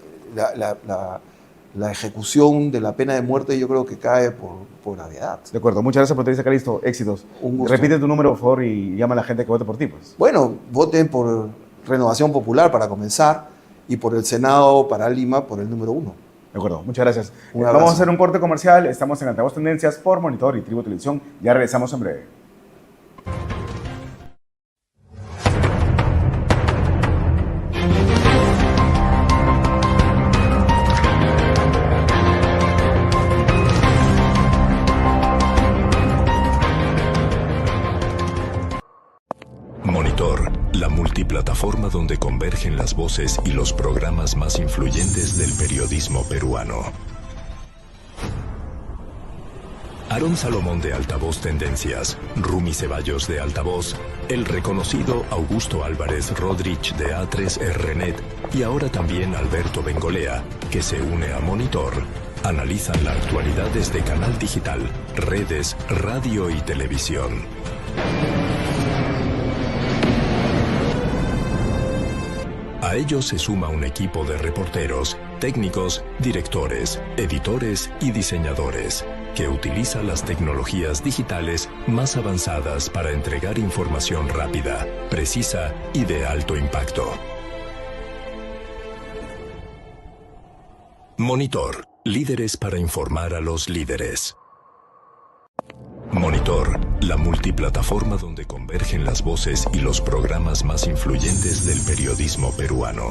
la ejecución de la pena de muerte yo creo que cae por gravedad. De acuerdo. Muchas gracias por tu visita, Calixto. Éxitos. Un gusto. Repite tu número, por favor, y llama a la gente que vote por ti, pues. Bueno, voten por Renovación Popular para comenzar y por el Senado para Lima por el número 1. De acuerdo, muchas gracias. Un abrazo. Vamos a hacer un corte comercial. Estamos en Altavoz Tendencias por Monitor y Tribu Televisión. Ya regresamos en breve. Monitor, la multiplataforma donde convergen las voces y los programas más influyentes del periodismo peruano. Aarón Salomón de Altavoz Tendencias, Rumi Ceballos de Altavoz, el reconocido Augusto Álvarez Rodríguez de A3RNet y ahora también Alberto Bengolea, que se une a Monitor, analizan la actualidad desde canal digital, redes, radio y televisión. A ellos se suma un equipo de reporteros, técnicos, directores, editores y diseñadores, que utiliza las tecnologías digitales más avanzadas para entregar información rápida, precisa y de alto impacto. Monitor, líderes para informar a los líderes. Monitor, la multiplataforma donde convergen las voces y los programas más influyentes del periodismo peruano.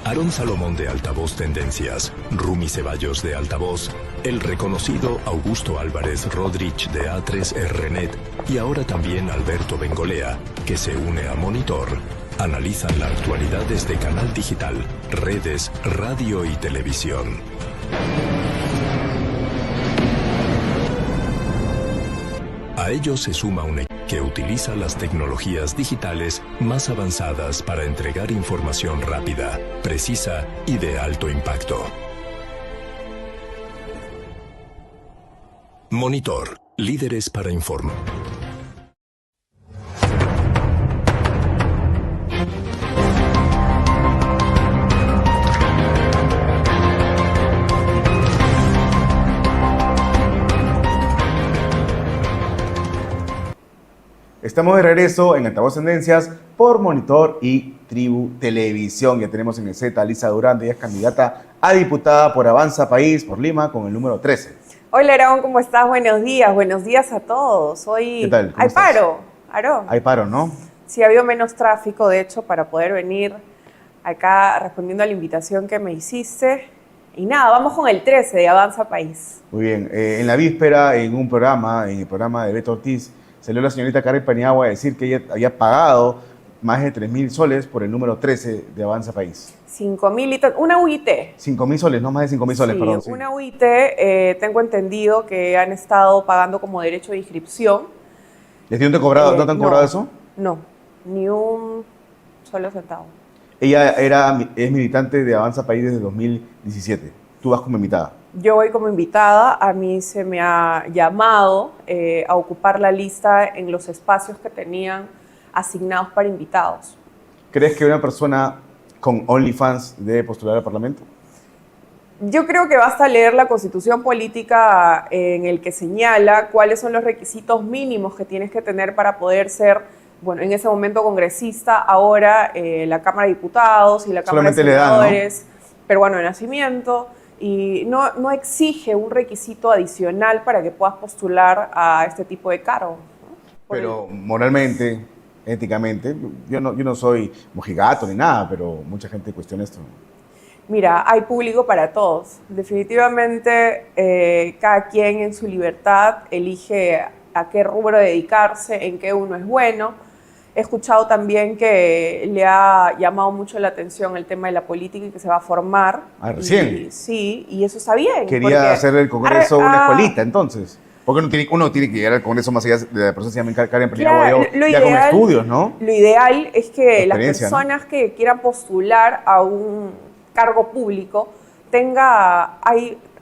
Aarón Salomón de Altavoz Tendencias, Rumi Ceballos de Altavoz, el reconocido Augusto Álvarez Rodríguez de A3RNet y ahora también Alberto Bengolea, que se une a Monitor, analizan la actualidad desde canal digital, redes, radio y televisión. A ellos se suma un equipo que utiliza las tecnologías digitales más avanzadas para entregar información rápida, precisa y de alto impacto. Monitor, líderes para informar. Estamos de regreso en Altavoz Tendencias por Monitor y Tribu Televisión. Ya tenemos en el set a Lisa Durán, ella es candidata a diputada por Avanza País por Lima con el número 13. Hola, Aarón, ¿cómo estás? Buenos días a todos. Hoy ¿Qué tal? ¿Cómo hay estás? paro, Aarón. Hay paro, ¿no? Sí, ha habido menos tráfico, de hecho, para poder venir acá respondiendo a la invitación que me hiciste. Y nada, vamos con el 13 de Avanza País. Muy bien. En la víspera, en el programa de Beto Ortiz, salió la señorita Karen Paniagua a decir que ella había pagado más de 3.000 soles por el número 13 de Avanza País. 5.000 una UIT. 5.000 soles, no más de 5.000 soles, Sí, perdón. Sí. una UIT, tengo entendido que han estado pagando como derecho de inscripción. ¿No te han cobrado, No. eso? No, ni un solo centavo. Ella es militante de Avanza País desde 2017. Tú vas como invitada. Yo voy como invitada, a mí se me ha llamado a ocupar la lista en los espacios que tenían asignados para invitados. ¿Crees que una persona con OnlyFans debe postular al Parlamento? Yo creo que basta leer la Constitución Política en el que señala cuáles son los requisitos mínimos que tienes que tener para poder ser, bueno, en ese momento congresista, ahora la Cámara de Diputados y la Cámara Solamente de le dan, ¿no? Senadores, peruano de nacimiento. Y no exige un requisito adicional para que puedas postular a este tipo de cargos, ¿no? Pero moralmente, éticamente, yo no soy mojigato ni nada, pero mucha gente cuestiona esto. Mira, hay público para todos. Definitivamente, cada quien en su libertad elige a qué rubro dedicarse, en qué uno es bueno. He escuchado también que le ha llamado mucho la atención el tema de la política y que se va a formar. Ah, recién. Sí, y eso está bien. Quería hacer del Congreso una ah, escuelita, entonces. Porque uno tiene que llegar al Congreso más allá de la persona que se llama Karen Claro, Paniagua, ya con estudios, ¿no? Lo ideal es que las Experiencia, personas que quieran postular a un cargo público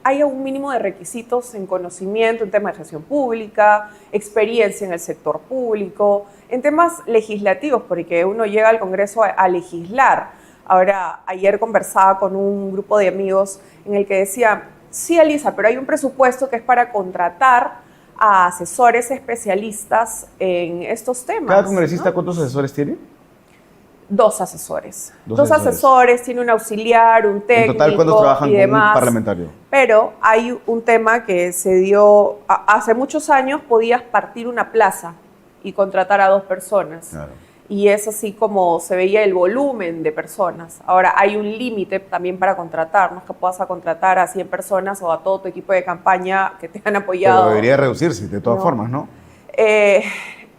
haya un mínimo de requisitos en conocimiento, en temas de gestión pública, experiencia en el sector público, en temas legislativos, porque uno llega al Congreso a legislar. Ahora, ayer conversaba con un grupo de amigos en el que decía, sí, Elisa, pero hay un presupuesto que es para contratar a asesores especialistas en estos temas. ¿Cada congresista ¿no? cuántos asesores tiene? 2 asesores. Dos Dos asesores, tiene un auxiliar, un técnico En total, ¿cuántos trabajan y con demás. un parlamentario? Pero hay un tema que se dio, hace muchos años podías partir una plaza y contratar a 2 personas. Claro. Y es así como se veía el volumen de personas. Ahora, hay un límite también para contratar. No es que puedas contratar a 100 personas o a todo tu equipo de campaña que te han apoyado. Pero debería reducirse de todas No. formas, ¿no?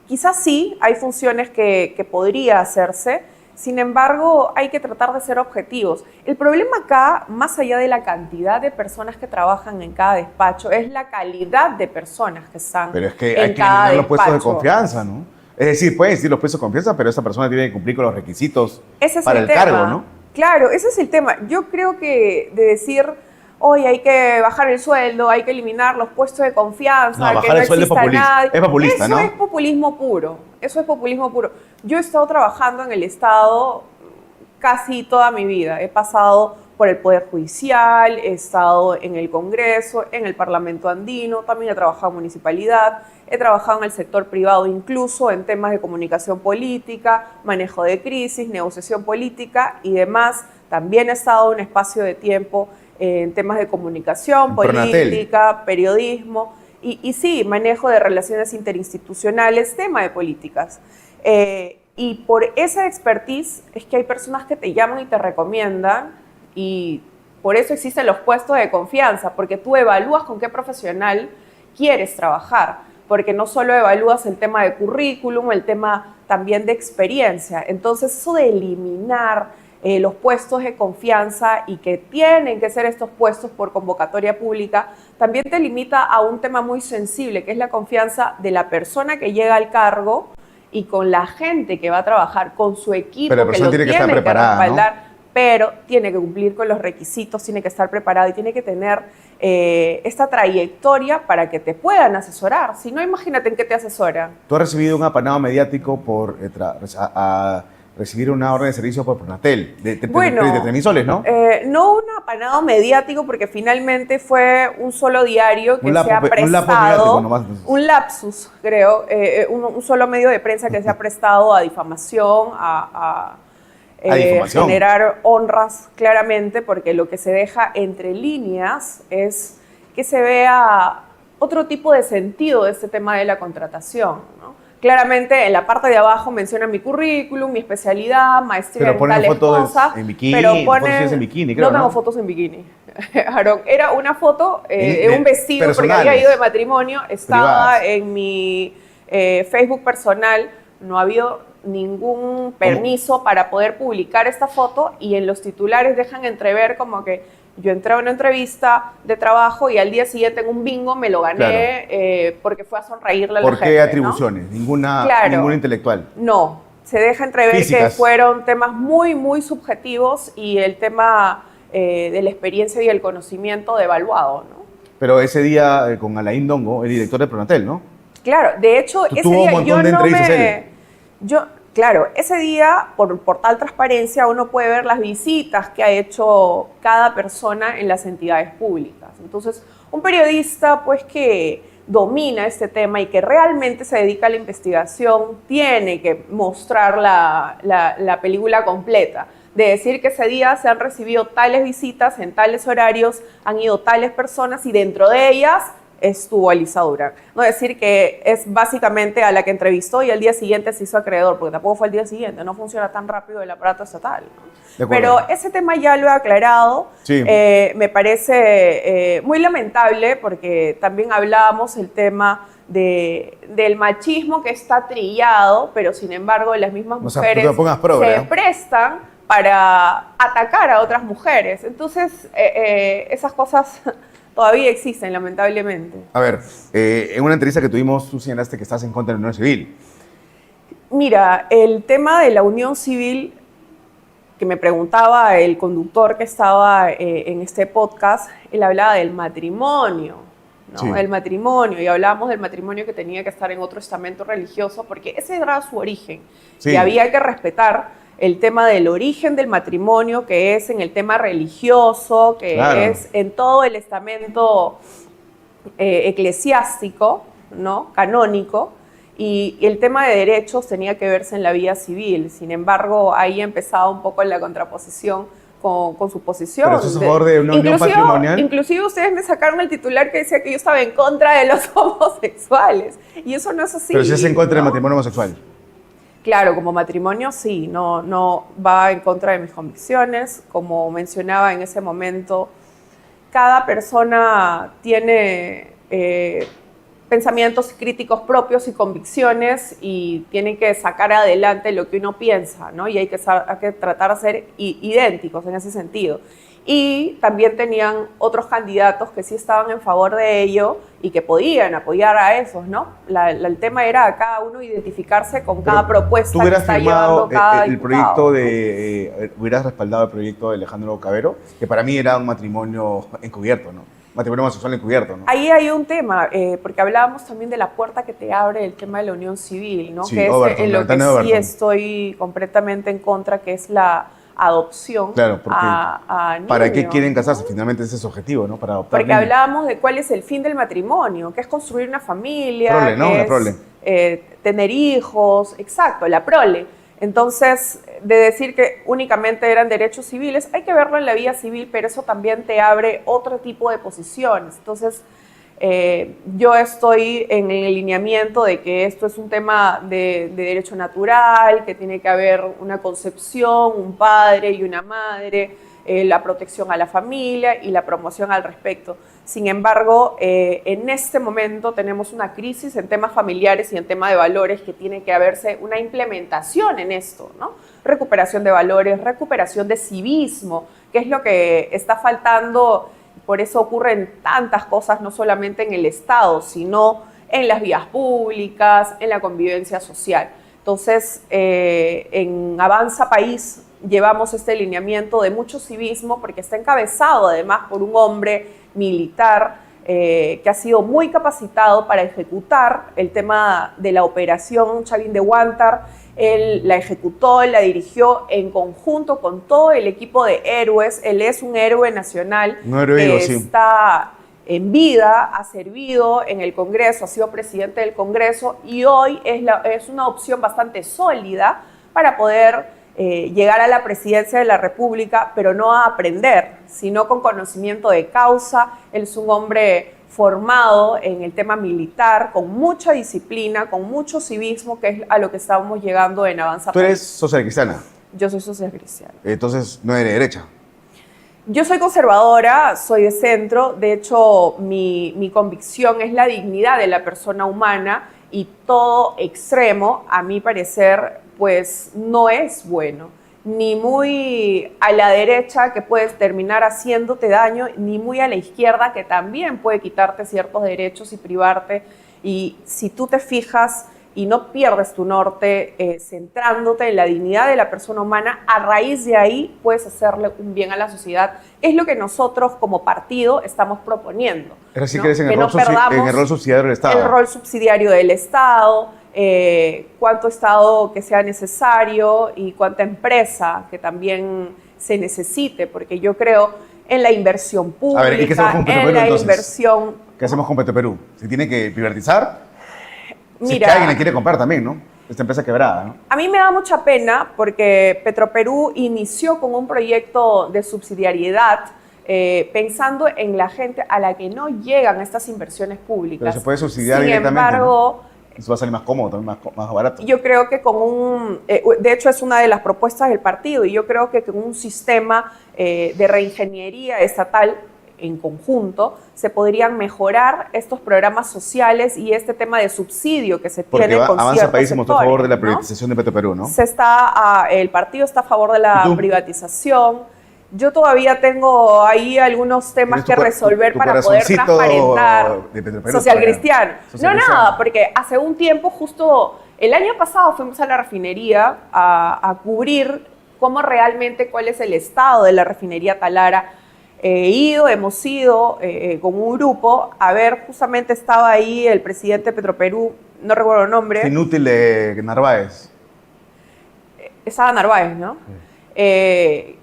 Quizás sí, hay funciones que podría hacerse. Sin embargo, hay que tratar de ser objetivos. El problema acá, más allá de la cantidad de personas que trabajan en cada despacho, es la calidad de personas que están Pero es que en hay que cada eliminar los puestos de despacho. confianza, ¿no? Es decir, pueden existir los puestos de confianza, pero esta persona tiene que cumplir con los requisitos Ese es para el tema. cargo, ¿no? Claro, ese es el tema. Yo creo que de decir, hoy hay que bajar el sueldo, hay que eliminar los puestos de confianza, No, que bajar no el sueldo es exista populista. nadie. Es populista, Eso ¿no? es populismo puro. Eso es populismo puro. Yo he estado trabajando en el Estado casi toda mi vida. He pasado por el Poder Judicial, he estado en el Congreso, en el Parlamento andino, también he trabajado en municipalidad, he trabajado en el sector privado incluso en temas de comunicación política, manejo de crisis, negociación política y demás. También he estado en un espacio de tiempo en temas de comunicación En Pronatel. política, periodismo y sí, manejo de relaciones interinstitucionales, tema de políticas. Y por esa expertise es que hay personas que te llaman y te recomiendan y por eso existen los puestos de confianza, porque tú evalúas con qué profesional quieres trabajar, porque no solo evalúas el tema de currículum, el tema también de experiencia. Entonces, eso de eliminar los puestos de confianza y que tienen que ser estos puestos por convocatoria pública, también te limita a un tema muy sensible, que es la confianza de la persona que llega al cargo y con la gente que va a trabajar, con su equipo, Pero la que persona lo tiene que estar preparada, ¿no? respaldar, pero tiene que cumplir con los requisitos, tiene que estar preparado y tiene que tener esta trayectoria para que te puedan asesorar. Si no, imagínate en qué te asesoran. Tú has recibido un apanado mediático por recibir una orden de servicio por Pronatel, de 3.000 soles, ¿no? No un apanado mediático, porque finalmente fue un solo diario que se ha prestado. Un lapsus mediático nomás. Un lapsus, creo. Un solo medio de prensa que se ha prestado a difamación, a difamación. generar honras, claramente, porque lo que se deja entre líneas es que se vea otro tipo de sentido de este tema de la contratación, ¿no? Claramente en la parte de abajo menciona mi currículum, mi especialidad, maestría Pero en tales fotos cosas. en bikini, pero fotos en bikini, creo, no tengo ¿no? fotos en bikini. Aaron, era una foto de un vestido porque personales, había ido de matrimonio, estaba privadas. en mi Facebook personal, no ha habido ningún permiso para poder publicar esta foto y en los titulares dejan entrever como que yo entré a una entrevista de trabajo y al día siguiente en un bingo me lo gané porque fue a sonreírle a la ¿Por gente, qué ¿no? atribuciones? Ninguna intelectual. No, se deja entrever Físicas. que fueron temas muy, muy subjetivos y el tema de la experiencia y el conocimiento devaluado, ¿no? Pero ese día con Alain Dongo, el director de Pronatel, ¿no? Claro, de hecho, ese Tuvo un día montón yo de no entrevistas me... Claro, ese día, por tal transparencia, uno puede ver las visitas que ha hecho cada persona en las entidades públicas. Entonces, un periodista, pues, que domina este tema y que realmente se dedica a la investigación, tiene que mostrar la película completa. De decir que ese día se han recibido tales visitas en tales horarios, han ido tales personas y dentro de ellas estuvo Elisa Durán. No decir que es básicamente a la que entrevistó y al día siguiente se hizo acreedor, porque tampoco fue al día siguiente, no funciona tan rápido el aparato estatal, ¿no? Pero ese tema ya lo he aclarado. Sí. Me parece muy lamentable porque también hablábamos el tema del machismo que está trillado, pero sin embargo las mismas O sea, mujeres tú te pongas progre, se ¿no? prestan para atacar a otras mujeres. Entonces, esas cosas todavía existen, lamentablemente. A ver, en una entrevista que tuvimos, tú señalaste que estás en contra de la unión civil. Mira, el tema de la unión civil que me preguntaba el conductor que estaba en este podcast, él hablaba del matrimonio, ¿no? Sí. El matrimonio, y hablábamos del matrimonio que tenía que estar en otro estamento religioso, porque ese era su origen. Sí. Y había que respetar el tema del origen del matrimonio, que es en el tema religioso, que Claro. es en todo el estamento eclesiástico, ¿no? Canónico. Y el tema de derechos tenía que verse en la vía civil. Sin embargo, ahí empezaba un poco la contraposición con su posición. ¿Pero estás a favor de una unión patrimonial? Inclusive ustedes me sacaron el titular que decía que yo estaba en contra de los homosexuales. Y eso no es así. Pero si es en contra del ¿no? matrimonio homosexual. Claro, como matrimonio sí, no va en contra de mis convicciones. Como mencionaba en ese momento, cada persona tiene pensamientos críticos propios y convicciones y tiene que sacar adelante lo que uno piensa, ¿no? Y hay que tratar de ser idénticos en ese sentido. Y también tenían otros candidatos que sí estaban en favor de ello y que podían apoyar a esos, ¿no? El tema era cada uno identificarse con cada propuesta ¿Tú que hubieras está firmado llevando cada el diputado, proyecto ¿no? de... hubieras respaldado el proyecto de Alejandro Cabero? Que para mí era un matrimonio encubierto, ¿no? Matrimonio homosexual encubierto, ¿no? Ahí hay un tema, porque hablábamos también de la puerta que te abre el tema de la unión civil, ¿no? Sí, Que es Overton, en la lo que ventana de sí Overton. estoy completamente en contra, que es la adopción Claro, porque a niños. ¿para qué quieren casarse? Finalmente ese es su objetivo, ¿no? Para adoptar Porque niños. hablábamos de cuál es el fin del matrimonio, que es construir una familia, Prole, ¿no? que La es prole. tener hijos, exacto, la prole. Entonces, de decir que únicamente eran derechos civiles, hay que verlo en la vía civil, pero eso también te abre otro tipo de posiciones. Entonces, yo estoy en el lineamiento de que esto es un tema de derecho natural, que tiene que haber una concepción, un padre y una madre, la protección a la familia y la promoción al respecto. Sin embargo, en este momento tenemos una crisis en temas familiares y en temas de valores que tiene que haberse una implementación en esto, ¿no? Recuperación de valores, recuperación de civismo, que es lo que está faltando. Por eso ocurren tantas cosas, no solamente en el Estado, sino en las vías públicas, en la convivencia social. Entonces, en Avanza País llevamos este lineamiento de mucho civismo porque está encabezado además por un hombre militar que ha sido muy capacitado para ejecutar el tema de la operación Chavín de Huántar. Él la ejecutó, él la dirigió en conjunto con todo el equipo de héroes. Él es un héroe nacional Un héroe vivo, sí. está en vida, ha servido en el Congreso, ha sido presidente del Congreso y hoy es una opción bastante sólida para poder llegar a la presidencia de la República, pero no a aprender, sino con conocimiento de causa. Él es un hombre formado en el tema militar, con mucha disciplina, con mucho civismo, que es a lo que estamos llegando en Avanza Tú eres País. social cristiana, Yo soy social cristiana. entonces no eres de derecha. Yo soy conservadora, soy de centro, de hecho mi convicción es la dignidad de la persona humana y todo extremo, a mi parecer, pues no es bueno. Ni muy a la derecha que puedes terminar haciéndote daño, ni muy a la izquierda que también puede quitarte ciertos derechos y privarte. Y si tú te fijas y no pierdes tu norte centrándote en la dignidad de la persona humana, a raíz de ahí puedes hacerle un bien a la sociedad. Es lo que nosotros como partido estamos proponiendo. Es decir, ¿no? que eres en Que el, no perdamos en el rol subsidiario del Estado. el rol subsidiario del Estado, cuánto Estado que sea necesario y cuánta empresa que también se necesite, porque yo creo en la inversión pública, A ver, ¿y qué hacemos con Petroperú, en la entonces? inversión. ¿Qué hacemos con Petroperú? ¿Se tiene que privatizar? Si es que Mira, alguien la quiere comprar también, ¿no? Esta empresa quebrada, ¿no? a mí me da mucha pena porque Petroperú inició con un proyecto de subsidiariedad pensando en la gente a la que no llegan estas inversiones públicas. Pero se puede subsidiar Sin directamente, embargo, Eso va a salir más cómodo, también más barato. yo creo que de hecho es una de las propuestas del partido, y yo creo que con un sistema de reingeniería estatal en conjunto, se podrían mejorar estos programas sociales y este tema de subsidio que se Porque tiene con Avanza ciertos País se mostró a favor de la sectores, ¿no? privatización de Petroperú, ¿no? El partido está a favor de la ¿Y tú? privatización. Yo todavía tengo ahí algunos temas que resolver tu para poder corazoncito transparentar. de Petroperú Social todavía. cristiano. Social No, cristiano. nada, porque hace un tiempo, justo el año pasado, fuimos a la refinería a cubrir cómo realmente, cuál es el estado de la refinería Talara. Hemos ido con un grupo a ver, justamente estaba ahí el presidente de Petroperú, no recuerdo el nombre. Inútil de Narváez. Estaba Narváez, ¿no?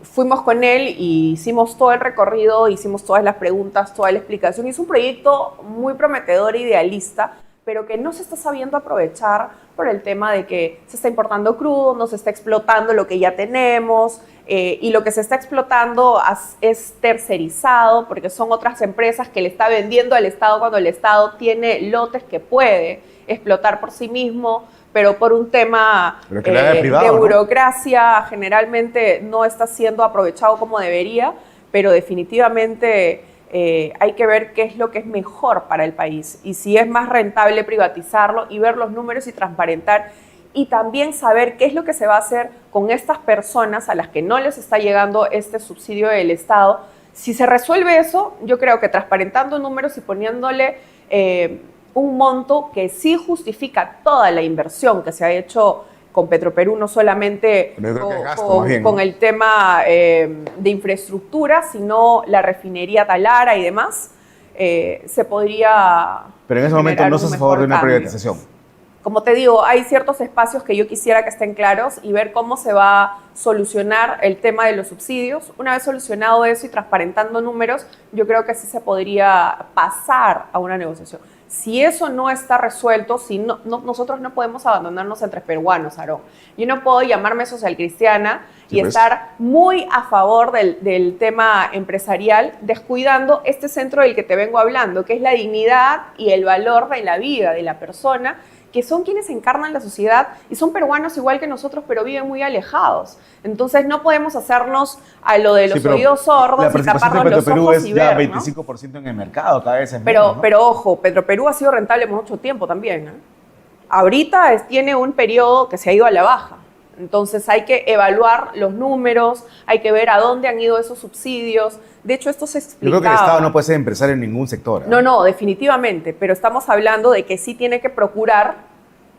Fuimos con él y hicimos todo el recorrido, hicimos todas las preguntas, toda la explicación. Es un proyecto muy prometedor e idealista, pero que no se está sabiendo aprovechar por el tema de que se está importando crudo, no se está explotando lo que ya tenemos, y lo que se está explotando es tercerizado, porque son otras empresas que le está vendiendo al Estado cuando el Estado tiene lotes que puede explotar por sí mismo, pero por un tema privado, de ¿no? burocracia generalmente no está siendo aprovechado como debería, pero definitivamente hay que ver qué es lo que es mejor para el país y si es más rentable privatizarlo y ver los números y transparentar y también saber qué es lo que se va a hacer con estas personas a las que no les está llegando este subsidio del Estado. Si se resuelve eso, yo creo que transparentando números y poniéndole un monto que sí justifica toda la inversión que se ha hecho con Petroperú, no solamente Pero yo creo que es gasto, más bien, con ¿no? el tema de infraestructura, sino la refinería Talara y demás, se podría Pero en ese momento generar no un estás a favor de mejor una cambio. privatización. Como te digo, hay ciertos espacios que yo quisiera que estén claros y ver cómo se va a solucionar el tema de los subsidios. Una vez solucionado eso y transparentando números, yo creo que sí se podría pasar a una negociación. Si eso no está resuelto, nosotros no podemos abandonarnos entre peruanos, Aarón. Yo no puedo llamarme socialcristiana Sí, y pues. estar muy a favor del tema empresarial, descuidando este centro del que te vengo hablando, que es la dignidad y el valor de la vida de la persona, que son quienes encarnan la sociedad y son peruanos igual que nosotros, pero viven muy alejados. Entonces no podemos hacernos a lo de los Sí, pero oídos sordos la y participación taparnos de los Petroperú ojos es y ya ver, ¿no? 25% en el mercado, cada vez es Pero, menos, ¿no? pero ojo, Petroperú ha sido rentable por mucho tiempo también, ¿no? Ahorita tiene un periodo que se ha ido a la baja. Entonces hay que evaluar los números, hay que ver a dónde han ido esos subsidios. De hecho, esto se Yo explicaba. creo que el Estado no puede ser empresario en ningún sector. ¿eh? No, definitivamente. Pero estamos hablando de que sí tiene que procurar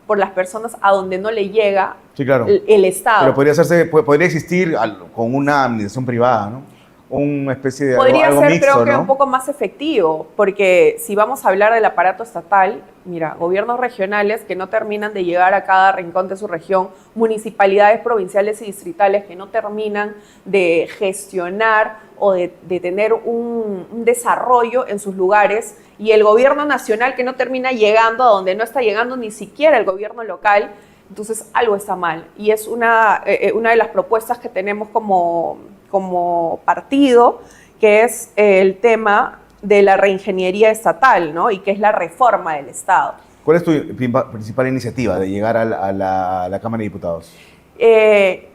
por las personas a donde no le llega Sí, claro. el Estado. Pero podría existir con una administración privada, ¿no? Una especie de Podría algo ser, mixto, creo que ¿no? un poco más efectivo, porque si vamos a hablar del aparato estatal, mira, gobiernos regionales que no terminan de llegar a cada rincón de su región, municipalidades provinciales y distritales que no terminan de gestionar o de tener un desarrollo en sus lugares, y el gobierno nacional que no termina llegando a donde no está llegando ni siquiera el gobierno local. Entonces algo está mal, y es una de las propuestas que tenemos como partido, que es el tema de la reingeniería estatal, ¿no? Y que es la reforma del Estado. ¿Cuál es tu principal iniciativa de llegar a la Cámara de Diputados?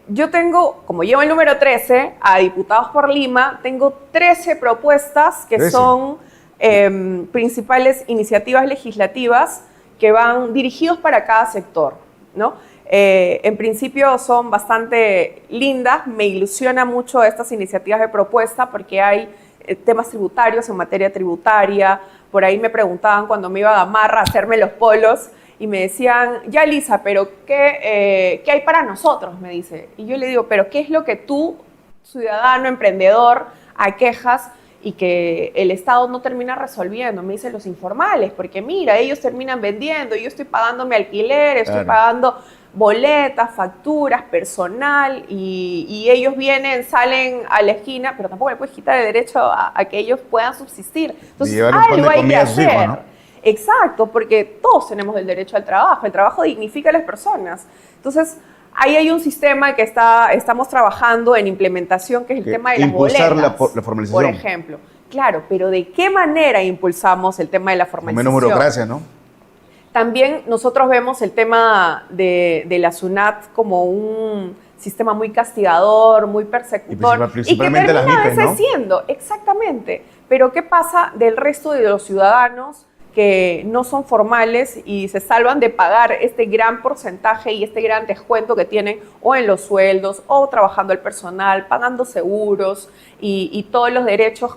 Yo tengo, como llevo el número 13, a Diputados por Lima, tengo 13 propuestas que 13. son principales iniciativas legislativas que van dirigidos para cada sector, ¿no? En principio son bastante lindas, me ilusiona mucho estas iniciativas de propuesta porque hay temas tributarios en materia tributaria. Por ahí me preguntaban cuando me iba a Gamarra a hacerme los polos y me decían, ya Lisa, pero ¿qué hay para nosotros? Me dice. Y yo le digo, pero ¿qué es lo que tú, ciudadano, emprendedor, aquejas y que el Estado no termina resolviendo? Me dicen los informales, porque mira, ellos terminan vendiendo, yo estoy pagando mi alquiler, estoy Claro. pagando boletas, facturas, personal, y ellos salen a la esquina, pero tampoco le puedes quitar el derecho a que ellos puedan subsistir. Entonces, llevar un pan de algo hay que comida a sus hijos, hacer. ¿no? Exacto, porque todos tenemos el derecho al trabajo. El trabajo dignifica a las personas. Entonces, ahí hay un sistema que estamos trabajando en implementación, que es el Que tema de las impulsar boletas. la formalización. Por ejemplo. Claro, pero ¿de qué manera impulsamos el tema de la Con formalización? menos burocracia, ¿no? También nosotros vemos el tema de la SUNAT como un sistema muy castigador, muy persecutor, principalmente y que las termina a MIPES, veces ¿no? siendo, exactamente, Pero ¿qué pasa del resto de los ciudadanos que no son formales y se salvan de pagar este gran porcentaje y este gran descuento que tienen o en los sueldos o trabajando el personal, pagando seguros y todos los derechos,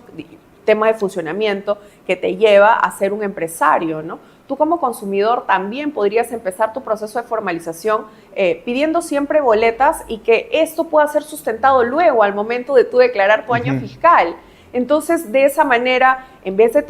temas de funcionamiento que te lleva a ser un empresario, ¿no? Tú como consumidor también podrías empezar tu proceso de formalización pidiendo siempre boletas y que esto pueda ser sustentado luego al momento de tú declarar tu año fiscal. Entonces, de esa manera, en vez de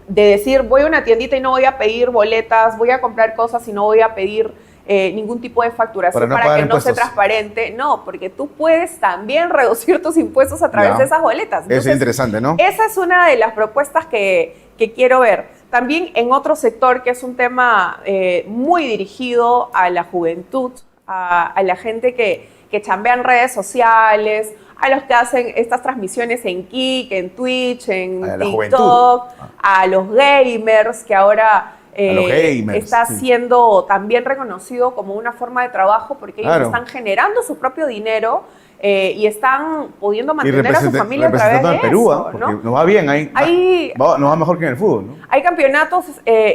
decir, voy a una tiendita y no voy a pedir boletas, voy a comprar cosas y no voy a pedir ningún tipo de facturación para que no sea transparente, no, porque tú puedes también reducir tus impuestos a través de esas boletas. Entonces, eso es interesante, ¿no? Esa es una de las propuestas que quiero ver. También en otro sector que es un tema muy dirigido a la juventud, a la gente que chambea en redes sociales, a los que hacen estas transmisiones en Kik, en Twitch, en TikTok, a los gamers, que ahora está siendo también reconocido como una forma de trabajo porque ellos están generando su propio dinero y están pudiendo mantener a su familia a través de Perú, eso, porque nos va bien ahí, nos va mejor que en el fútbol, ¿no? Hay campeonatos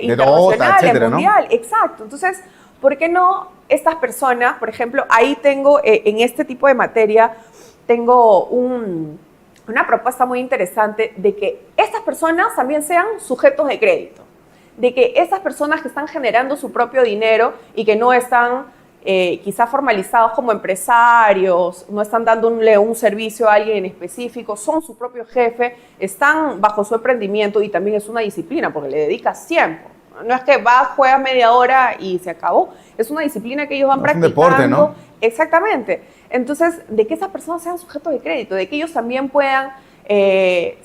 internacionales, mundial, ¿no? Exacto. Entonces, ¿por qué no estas personas, por ejemplo, ahí tengo en este tipo de materia, tengo una propuesta muy interesante de que estas personas también sean sujetos de crédito, de que estas personas que están generando su propio dinero y que no están quizás formalizados como empresarios, no están dándole un servicio a alguien en específico, son su propio jefe, están bajo su emprendimiento y también es una disciplina porque le dedicas tiempo. No es que va, juega media hora y se acabó. Es una disciplina que ellos van practicando. Es un deporte, ¿no? Exactamente. Entonces, de que esas personas sean sujetos de crédito, de que ellos también puedan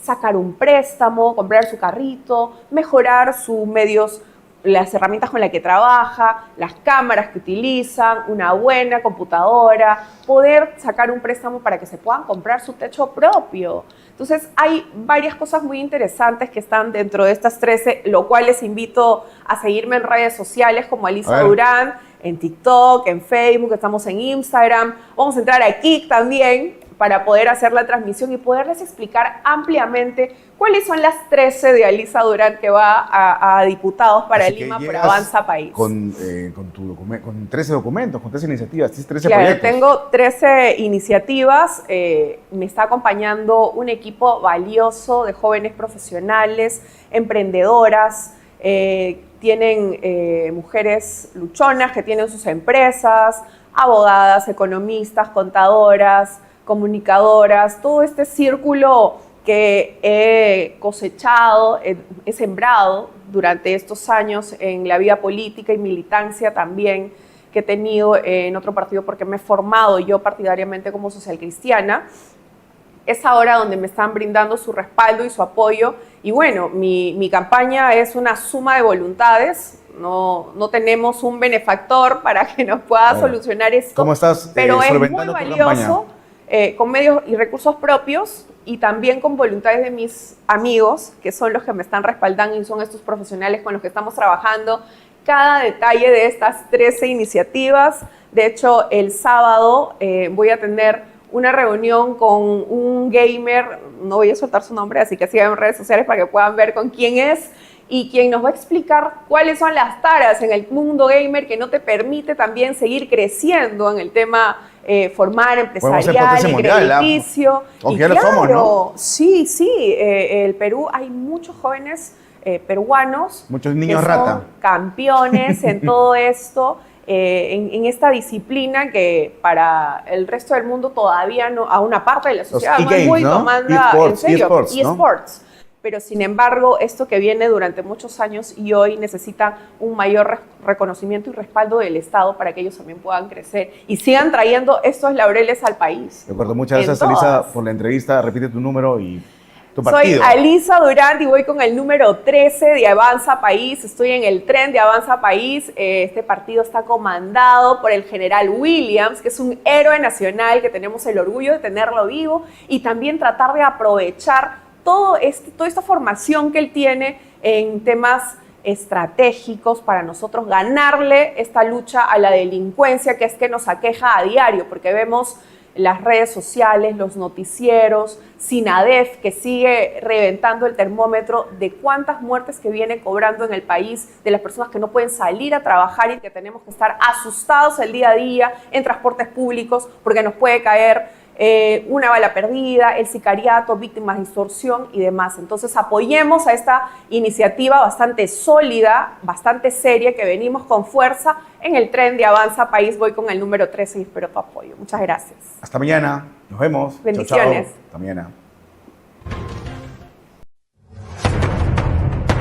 sacar un préstamo, comprar su carrito, mejorar sus medios, las herramientas con las que trabaja, las cámaras que utilizan, una buena computadora, poder sacar un préstamo para que se puedan comprar su techo propio. Entonces, hay varias cosas muy interesantes que están dentro de estas 13, lo cual les invito a seguirme en redes sociales como Alisa Durán, en TikTok, en Facebook, estamos en Instagram. Vamos a entrar a Kik también para poder hacer la transmisión y poderles explicar ampliamente cuáles son las 13 de Alisa Durán que va a diputados para Lima por Avanza País. Con 13 documentos, con 13 iniciativas, 13 claro, proyectos. Tengo 13 iniciativas, me está acompañando un equipo valioso de jóvenes profesionales, emprendedoras, tienen mujeres luchonas que tienen sus empresas, abogadas, economistas, contadoras, comunicadoras, todo este círculo que he cosechado, he sembrado durante estos años en la vida política y militancia también que he tenido en otro partido porque me he formado yo partidariamente como socialcristiana. Es ahora donde me están brindando su respaldo y su apoyo. Y bueno, mi campaña es una suma de voluntades. No tenemos un benefactor para que nos pueda solucionar esto. ¿Cómo estás pero es muy solventando tu valioso con medios y recursos propios y también con voluntades de mis amigos, que son los que me están respaldando y son estos profesionales con los que estamos trabajando cada detalle de estas 13 iniciativas. De hecho, el sábado voy a tener una reunión con un gamer, no voy a soltar su nombre, así que sigan en redes sociales para que puedan ver con quién es y quien nos va a explicar cuáles son las taras en el mundo gamer que no te permite también seguir creciendo en el tema formal, empresarial, y crediticio. Y claro, somos, ¿no? Sí, el Perú, hay muchos jóvenes peruanos. Muchos niños que rata. son campeones en todo esto. En esta disciplina que para el resto del mundo todavía no, a una parte de la sociedad no es muy tomada en serio. eSports. Pero sin embargo, esto que viene durante muchos años y hoy necesita un mayor reconocimiento y respaldo del Estado para que ellos también puedan crecer y sigan trayendo estos laureles al país. De acuerdo, muchas gracias Alisa por la entrevista. Repite tu número y tu Soy partido. Alisa Durán y voy con el número 13 de Avanza País. Estoy en el tren de Avanza País. Este partido está comandado por el general Williams, que es un héroe nacional que tenemos el orgullo de tenerlo vivo y también tratar de aprovechar toda esta formación que él tiene en temas estratégicos para nosotros ganarle esta lucha a la delincuencia que es que nos aqueja a diario, porque vemos las redes sociales, los noticieros, SINADEF, que sigue reventando el termómetro de cuántas muertes que viene cobrando en el país, de las personas que no pueden salir a trabajar y que tenemos que estar asustados el día a día en transportes públicos porque nos puede caer una bala perdida, el sicariato, víctimas de extorsión y demás. Entonces apoyemos a esta iniciativa bastante sólida, bastante seria, que venimos con fuerza en el tren de Avanza País. Voy con el número 13 y espero tu apoyo. Muchas gracias. Hasta mañana. Nos vemos. Bendiciones. Chao, chao. Hasta mañana.